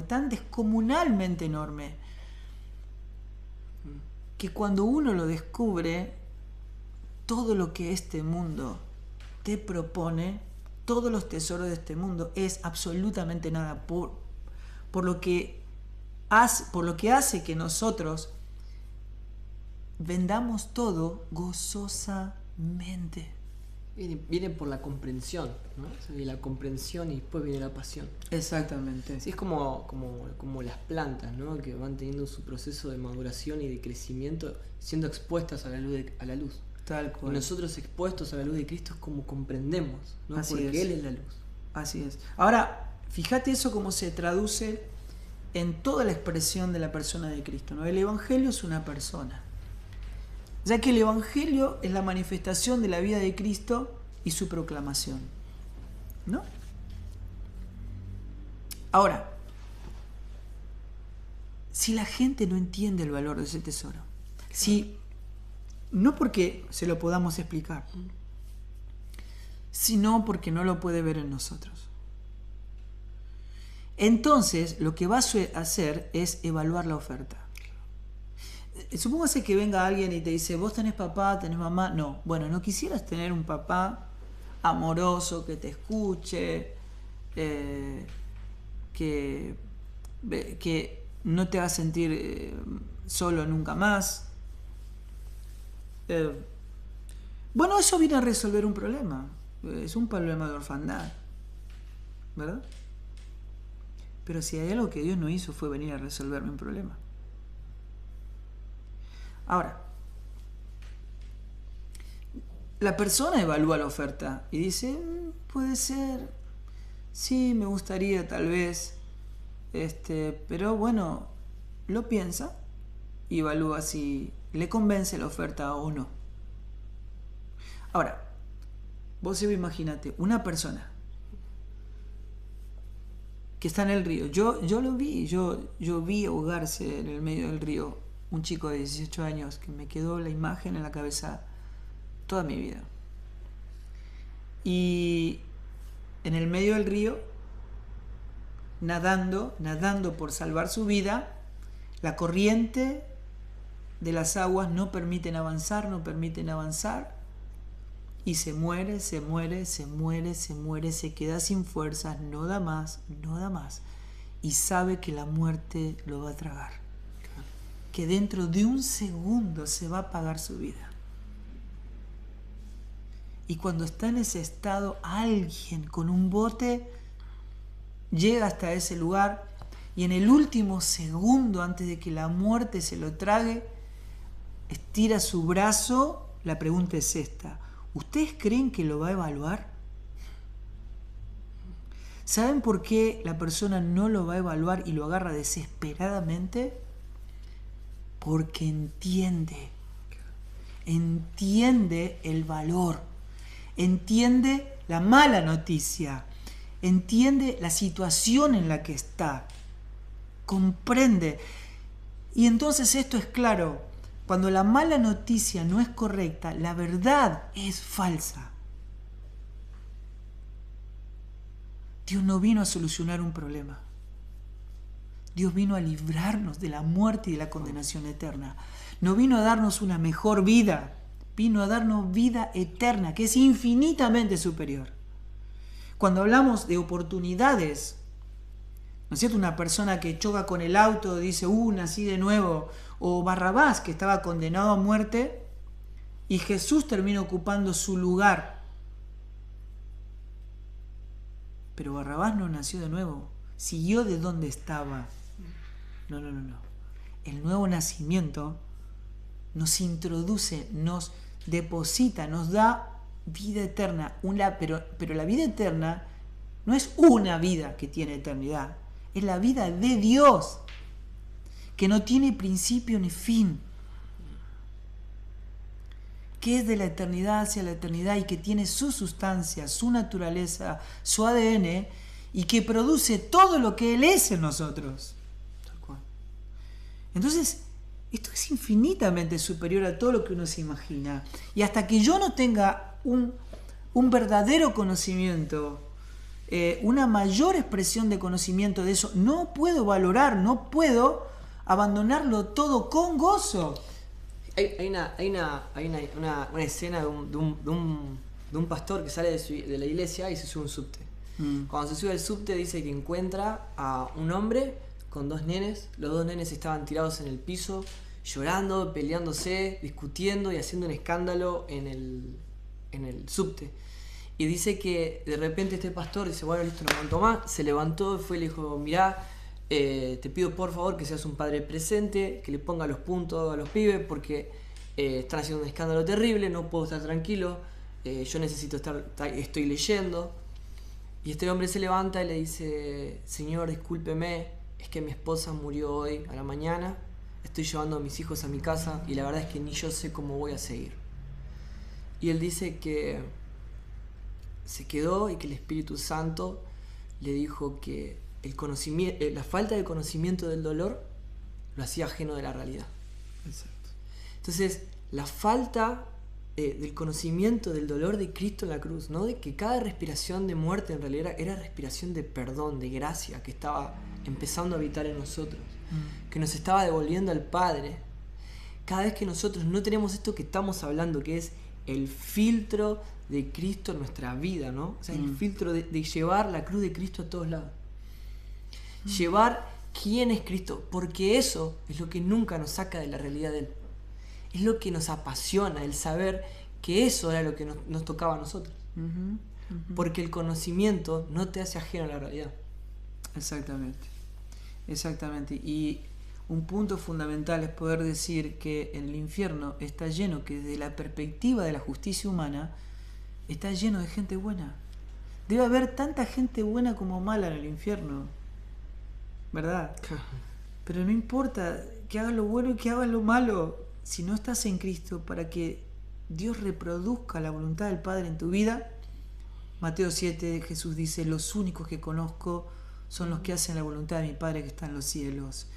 Speaker 1: tan descomunalmente enorme, que cuando uno lo descubre, todo lo que este mundo te propone, todos los tesoros de este mundo, es absolutamente nada por lo que hace que nosotros vendamos todo gozosamente.
Speaker 2: Viene por la comprensión, ¿no? Y la comprensión y después viene la pasión.
Speaker 1: Exactamente.
Speaker 2: Sí, es como las plantas, ¿no? Que van teniendo su proceso de maduración y de crecimiento siendo expuestas a la luz.
Speaker 1: Tal
Speaker 2: Y
Speaker 1: cual.
Speaker 2: nosotros expuestos a la luz de Cristo es como comprendemos, ¿no?
Speaker 1: Así
Speaker 2: Porque
Speaker 1: es.
Speaker 2: Él es la luz.
Speaker 1: Así es. Ahora, fíjate eso cómo se traduce en toda la expresión de la persona de Cristo, ¿no? El Evangelio es una persona. Ya que el Evangelio es la manifestación de la vida de Cristo y su proclamación, ¿no? Ahora, si la gente no entiende el valor de ese tesoro, si no porque se lo podamos explicar, sino porque no lo puede ver en nosotros, entonces lo que va a hacer es evaluar la oferta. Supóngase que venga alguien y te dice, vos tenés papá, tenés mamá. No, bueno, ¿no quisieras tener un papá amoroso que te escuche, que no te haga sentir solo nunca más? Bueno, eso viene a resolver un problema. Es un problema de orfandad, ¿verdad? Pero si hay algo que Dios no hizo fue venir a resolverme un problema. Ahora, la persona evalúa la oferta y dice, puede ser, sí, me gustaría tal vez, pero bueno, lo piensa y evalúa si le convence la oferta o no. Ahora, vos imagínate, una persona que está en el río. Yo lo vi, yo vi ahogarse en el medio del río un chico de 18 años que me quedó la imagen en la cabeza toda mi vida. Y en el medio del río, nadando por salvar su vida, la corriente de las aguas no permiten avanzar, y se muere, se queda sin fuerzas, no da más, y sabe que la muerte lo va a tragar, que dentro de un segundo se va a apagar su vida. Y cuando está en ese estado, alguien con un bote llega hasta ese lugar y en el último segundo, antes de que la muerte se lo trague, estira su brazo. La pregunta es esta: ¿ustedes creen que lo va a evaluar? ¿Saben por qué la persona no lo va a evaluar y lo agarra desesperadamente? Porque entiende el valor, entiende la mala noticia, entiende la situación en la que está, comprende. Y entonces esto es claro: cuando la mala noticia no es correcta, la verdad es falsa. Dios no vino a solucionar un problema. Dios vino a librarnos de la muerte y de la condenación eterna. No vino a darnos una mejor vida, vino a darnos vida eterna, que es infinitamente superior. Cuando hablamos de oportunidades, ¿no es cierto? Una persona que choca con el auto dice, nací de nuevo. O Barrabás, que estaba condenado a muerte, y Jesús termina ocupando su lugar. Pero Barrabás no nació de nuevo, siguió de donde estaba. No. El nuevo nacimiento nos introduce, nos deposita, nos da vida eterna. Pero la vida eterna no es una vida que tiene eternidad, es la vida de Dios, que no tiene principio ni fin, que es de la eternidad hacia la eternidad y que tiene su sustancia, su naturaleza, su ADN, y que produce todo lo que Él es en nosotros. Entonces, esto es infinitamente superior a todo lo que uno se imagina. Y hasta que yo no tenga un verdadero conocimiento, una mayor expresión de conocimiento de eso, no puedo valorar, no puedo abandonarlo todo con gozo.
Speaker 2: Hay una escena de un pastor que sale de la iglesia y se sube a un subte. Cuando se sube al subte dice que encuentra a un hombre con dos nenes. Los dos nenes estaban tirados en el piso, llorando, peleándose, discutiendo y haciendo un escándalo en el subte. Y dice que de repente este pastor dice, bueno, listo, no aguanto más. Se levantó, fue y le dijo, mirá, te pido por favor que seas un padre presente, que le ponga los puntos a los pibes, porque están haciendo un escándalo terrible, no puedo estar tranquilo, yo necesito estoy leyendo. Y este hombre se levanta y le dice: Señor, discúlpeme, es que mi esposa murió hoy a la mañana, estoy llevando a mis hijos a mi casa y la verdad es que ni yo sé cómo voy a seguir. Y él dice que se quedó y que el Espíritu Santo le dijo que la falta de conocimiento del dolor lo hacía ajeno de la realidad.
Speaker 1: Exacto.
Speaker 2: Entonces, la falta del conocimiento del dolor de Cristo en la cruz, ¿no? De que cada respiración de muerte en realidad era respiración de perdón, de gracia, que estaba empezando a habitar en nosotros, que nos estaba devolviendo al Padre. Cada vez que nosotros no tenemos esto que estamos hablando, que es el filtro de Cristo en nuestra vida, ¿no? O sea, el filtro de llevar la cruz de Cristo a todos lados. Llevar quién es Cristo, porque eso es lo que nunca nos saca de la realidad de Él. Es lo que nos apasiona, el saber que eso era lo que nos tocaba a nosotros. Porque el conocimiento no te hace ajeno a la realidad.
Speaker 1: Exactamente. Exactamente. Y un punto fundamental es poder decir que el infierno está lleno, que desde la perspectiva de la justicia humana, está lleno de gente buena. Debe haber tanta gente buena como mala en el infierno, ¿verdad? Pero no importa que hagas lo bueno y que hagas lo malo, si no estás en Cristo, para que Dios reproduzca la voluntad del Padre en tu vida. Mateo 7, Jesús dice: los únicos que conozco son los que hacen la voluntad de mi Padre que está en los cielos.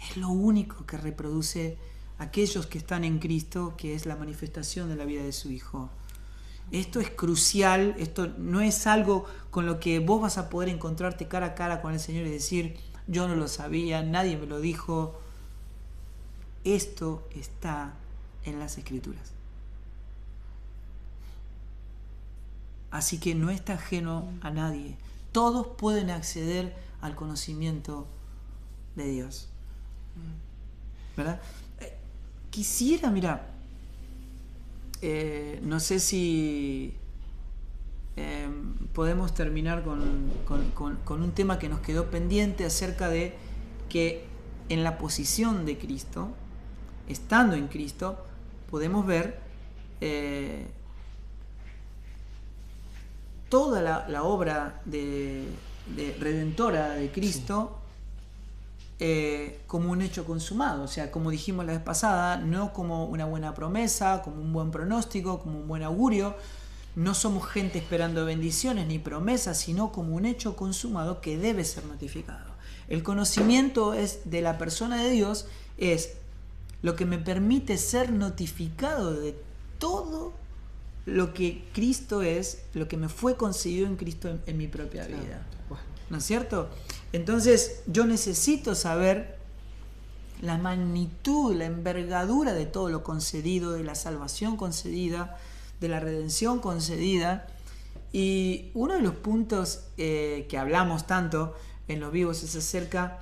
Speaker 1: Es lo único que reproduce aquellos que están en Cristo, que es la manifestación de la vida de su Hijo. Esto es crucial, esto no es algo con lo que vos vas a poder encontrarte cara a cara con el Señor y decir: yo no lo sabía, nadie me lo dijo. Esto está en las Escrituras. Así que no está ajeno a nadie. Todos pueden acceder al conocimiento de Dios. ¿Verdad? Quisiera, mira, no sé si podemos terminar con un tema que nos quedó pendiente acerca de que en la posición de Cristo, estando en Cristo, podemos ver toda la obra de redentora de Cristo como un hecho consumado. O sea, como dijimos la vez pasada, no como una buena promesa, como un buen pronóstico, como un buen augurio. No somos gente esperando bendiciones ni promesas, sino como un hecho consumado que debe ser notificado. El conocimiento de la persona de Dios es lo que me permite ser notificado de todo lo que Cristo es, lo que me fue concedido en Cristo en mi propia vida. ¿No es cierto? Entonces yo necesito saber la magnitud, la envergadura de todo lo concedido, de la salvación concedida, de la redención concedida. Y uno de los puntos que hablamos tanto en los vivos es acerca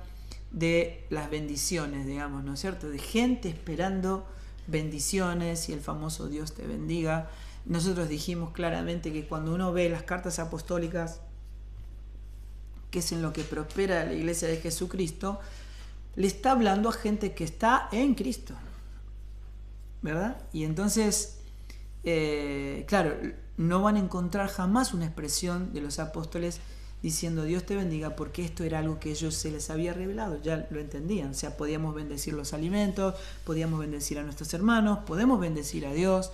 Speaker 1: de las bendiciones, digamos, ¿no es cierto? De gente esperando bendiciones y el famoso Dios te bendiga. Nosotros dijimos claramente que cuando uno ve las cartas apostólicas, que es en lo que prospera la iglesia de Jesucristo, le está hablando a gente que está en Cristo, ¿verdad? Y entonces, claro, no van a encontrar jamás una expresión de los apóstoles diciendo Dios te bendiga, porque esto era algo que ellos se les había revelado, ya lo entendían. O sea, podíamos bendecir los alimentos, podíamos bendecir a nuestros hermanos, podemos bendecir a Dios,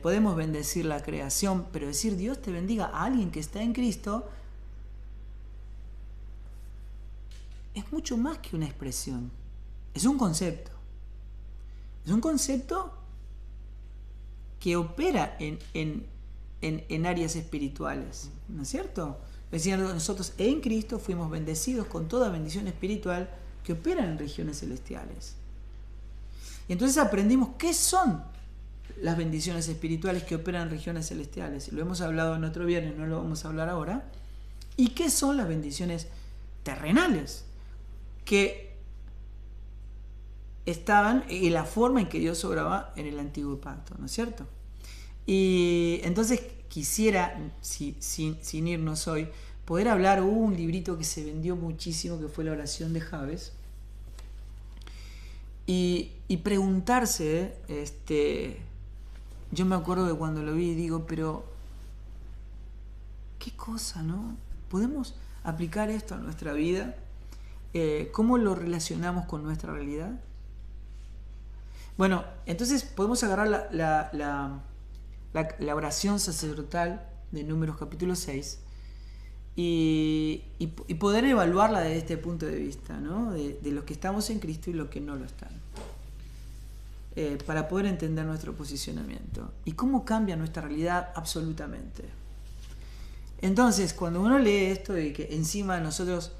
Speaker 1: podemos bendecir la creación, pero decir Dios te bendiga a alguien que está en Cristo es mucho más que una expresión, es un concepto. Es un concepto que opera en áreas espirituales, ¿no es cierto? Es decir, nosotros en Cristo fuimos bendecidos con toda bendición espiritual que opera en regiones celestiales. Y entonces aprendimos qué son las bendiciones espirituales que operan en regiones celestiales. Lo hemos hablado en otro viernes, no lo vamos a hablar ahora. ¿Y qué son las bendiciones terrenales? Que estaban en la forma en que Dios obraba en el antiguo pacto, ¿no es cierto? Y entonces quisiera, sin irnos hoy, poder hablar. Hubo un librito que se vendió muchísimo, que fue la oración de Jabes, y preguntarse, yo me acuerdo de cuando lo vi y digo, pero qué cosa, ¿no? ¿Podemos aplicar esto a nuestra vida? ¿Cómo lo relacionamos con nuestra realidad? Bueno, entonces podemos agarrar la oración sacerdotal de Números capítulo 6 y poder evaluarla desde este punto de vista, ¿no? De los que estamos en Cristo y los que no lo están. Para poder entender nuestro posicionamiento. ¿Y cómo cambia nuestra realidad? Absolutamente. Entonces, cuando uno lee esto y que encima nosotros,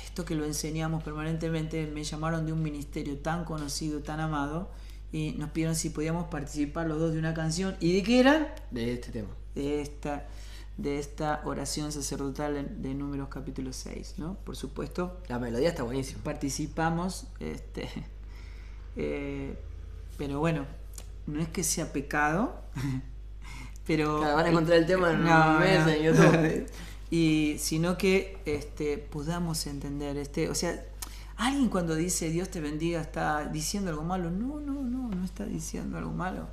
Speaker 1: esto que lo enseñamos permanentemente, me llamaron de un ministerio tan conocido, tan amado, y nos pidieron si podíamos participar los dos de una canción. ¿Y de qué eran?
Speaker 2: De este tema.
Speaker 1: De esta oración sacerdotal de Números capítulo 6, ¿no? Por supuesto.
Speaker 2: La melodía está buenísima.
Speaker 1: Participamos, pero bueno, no es que sea pecado, pero
Speaker 2: van a encontrar el tema en un mes en YouTube.
Speaker 1: Sino que podamos entender, o sea, alguien cuando dice Dios te bendiga está diciendo algo malo. No está diciendo algo malo.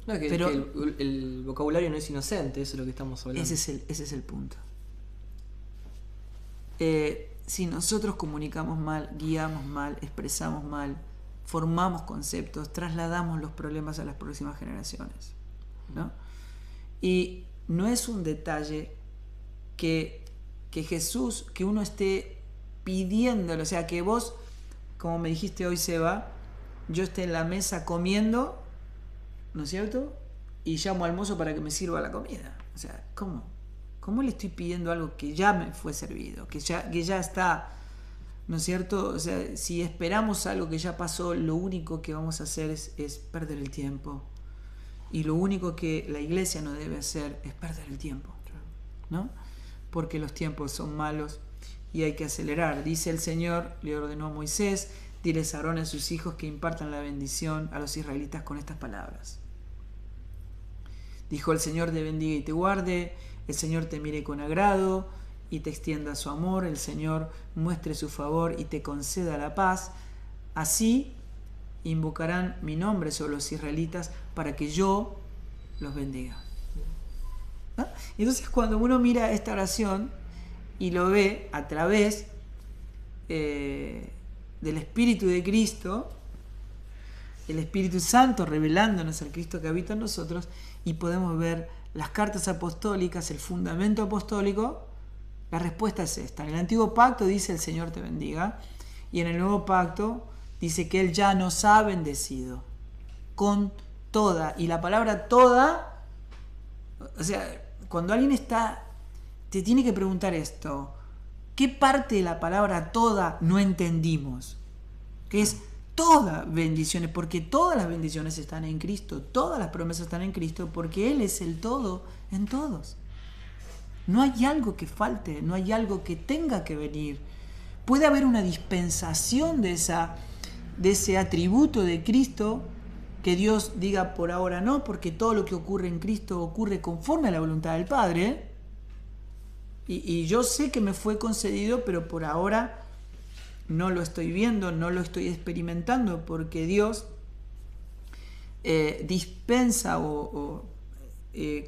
Speaker 2: No, pero que el vocabulario no es inocente, eso es lo que estamos hablando.
Speaker 1: Ese es el punto. Si nosotros comunicamos mal, guiamos mal, expresamos mal, formamos conceptos, trasladamos los problemas a las próximas generaciones, ¿no? Y no es un detalle que Jesús, que uno esté pidiéndolo, o sea, que vos, como me dijiste hoy, Seba, yo esté en la mesa comiendo, ¿no es cierto? Y llamo al mozo para que me sirva la comida. O sea, ¿cómo le estoy pidiendo algo que ya me fue servido, que ya está, ¿no es cierto? O sea, si esperamos algo que ya pasó, lo único que vamos a hacer es perder el tiempo. Y lo único que la iglesia no debe hacer es perder el tiempo, ¿no? Porque los tiempos son malos y hay que acelerar. Dice el Señor, le ordenó a Moisés, diles a Aarón y a sus hijos que impartan la bendición a los israelitas con estas palabras. Dijo: el Señor te bendiga y te guarde, el Señor te mire con agrado y te extienda su amor, el Señor muestre su favor y te conceda la paz. Así invocarán mi nombre sobre los israelitas para que yo los bendiga. ¿No? Entonces, cuando uno mira esta oración y lo ve a través del Espíritu de Cristo, el Espíritu Santo revelándonos al Cristo que habita en nosotros, y podemos ver las cartas apostólicas, el fundamento apostólico, la respuesta es esta. En el Antiguo Pacto dice: el Señor te bendiga, y en el Nuevo Pacto dice que Él ya nos ha bendecido con toda. Y la palabra toda, o sea, cuando alguien te tiene que preguntar esto, ¿qué parte de la palabra toda no entendimos? Que es todas bendiciones, porque todas las bendiciones están en Cristo, todas las promesas están en Cristo, porque Él es el todo en todos. No hay algo que falte, no hay algo que tenga que venir. Puede haber una dispensación de ese atributo de Cristo, que Dios diga por ahora no, porque todo lo que ocurre en Cristo ocurre conforme a la voluntad del Padre, y yo sé que me fue concedido, pero por ahora no lo estoy viendo, no lo estoy experimentando, porque Dios dispensa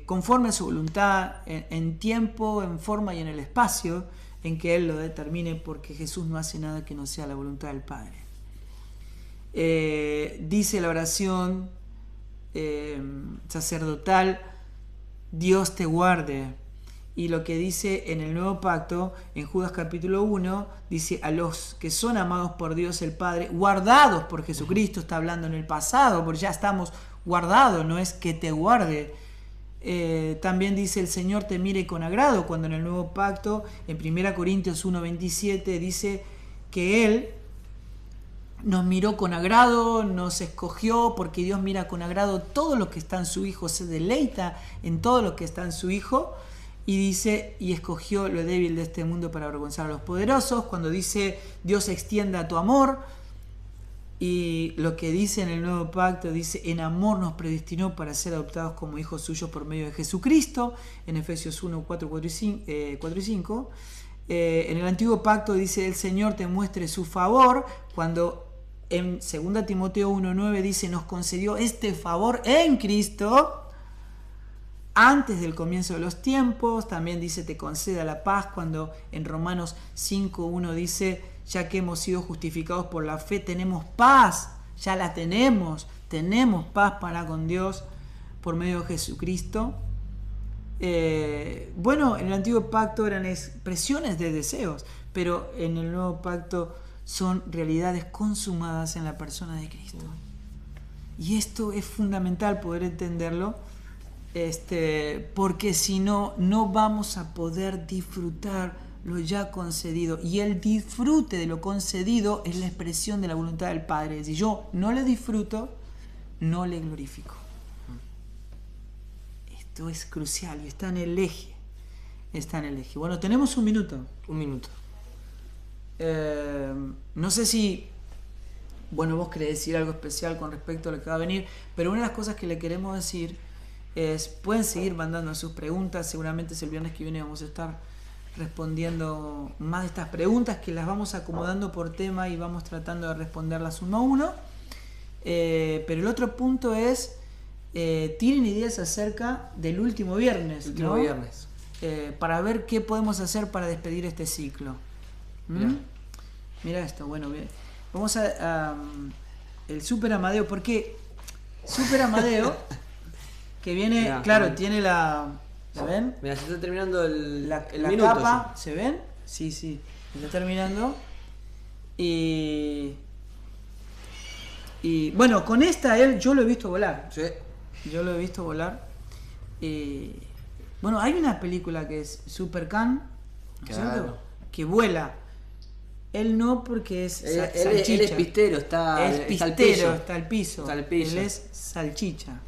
Speaker 1: conforme a su voluntad en tiempo, en forma y en el espacio en que Él lo determine, porque Jesús no hace nada que no sea la voluntad del Padre. Dice la oración sacerdotal: Dios te guarde. Y lo que dice en el Nuevo Pacto, en Judas capítulo 1, dice: a los que son amados por Dios el Padre, guardados por Jesucristo. Está hablando en el pasado, porque ya estamos guardados, no es que te guarde. También dice: el Señor te mire con agrado, cuando en el Nuevo Pacto, en 1 Corintios 1:27, dice que Él nos miró con agrado, nos escogió, porque Dios mira con agrado todo lo que está en su Hijo, se deleita en todo lo que está en su Hijo. Y dice: y escogió lo débil de este mundo para avergonzar a los poderosos. Cuando dice: Dios extienda tu amor. Y lo que dice en el Nuevo Pacto, dice: en amor nos predestinó para ser adoptados como hijos suyos por medio de Jesucristo. En Efesios 1, 4 y 5. En el Antiguo Pacto dice: el Señor te muestre su favor. Cuando en 2 Timoteo 1:9 dice, nos concedió este favor en Cristo antes del comienzo de los tiempos. También dice, te conceda la paz, cuando en Romanos 5:1 dice, ya que hemos sido justificados por la fe, tenemos paz, ya la tenemos paz para con Dios por medio de Jesucristo. Bueno, en el antiguo pacto eran expresiones de deseos, pero en el nuevo pacto son realidades consumadas en la persona de Cristo. Y esto es fundamental poder entenderlo, porque si no, no vamos a poder disfrutar lo ya concedido. Y el disfrute de lo concedido es la expresión de la voluntad del Padre. Si yo no le disfruto, no le glorifico. Esto es crucial y está en el eje. Bueno, tenemos un minuto. No sé si, bueno, vos querés decir algo especial con respecto a lo que va a venir, pero una de las cosas que le queremos decir es, pueden seguir mandando sus preguntas. Seguramente el viernes que viene vamos a estar respondiendo más de estas preguntas, que las vamos acomodando por tema y vamos tratando de responderlas uno a uno. Pero el otro punto es, tienen ideas acerca del último viernes, ¿no? Para ver qué podemos hacer para despedir este ciclo. Mira esto, bueno, bien. Vamos a el Super Amadeo, porque Super Amadeo que viene, mirá, claro, tiene la ven.
Speaker 2: Mira, se está terminando el
Speaker 1: la
Speaker 2: minuto,
Speaker 1: capa, ¿se ven? Sí, se está terminando. Y bueno, con esta yo lo he visto volar.
Speaker 2: Sí.
Speaker 1: Yo lo he visto volar. Bueno, hay una película que es Super Can, ¿no es cierto? Que vuela. Él no, porque es salchicha.
Speaker 2: Él es pistero, está al piso.
Speaker 1: Él es salchicha.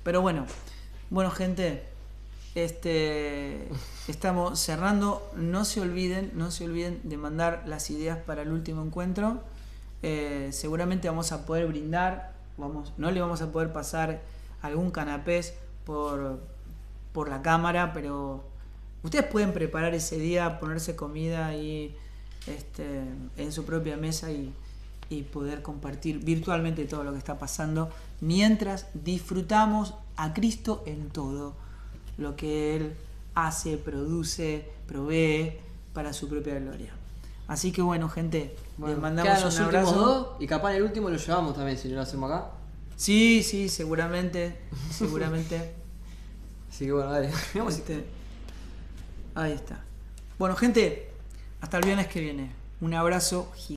Speaker 1: Pero bueno, gente, estamos cerrando. No se olviden de mandar las ideas para el último encuentro. Seguramente vamos a poder brindar, no le vamos a poder pasar algún canapés por la cámara, pero ustedes pueden preparar ese día, ponerse comida ahí en su propia mesa y poder compartir virtualmente todo lo que está pasando, mientras disfrutamos a Cristo en todo lo que Él hace, produce, provee para su propia gloria. Así que bueno, gente, les mandamos un abrazo.
Speaker 2: Dos, y capaz en el último lo llevamos también, si no lo hacemos acá.
Speaker 1: Sí, seguramente.
Speaker 2: Así que bueno, dale.
Speaker 1: Ahí está. Bueno, gente, hasta el viernes que viene. Un abrazo gigante.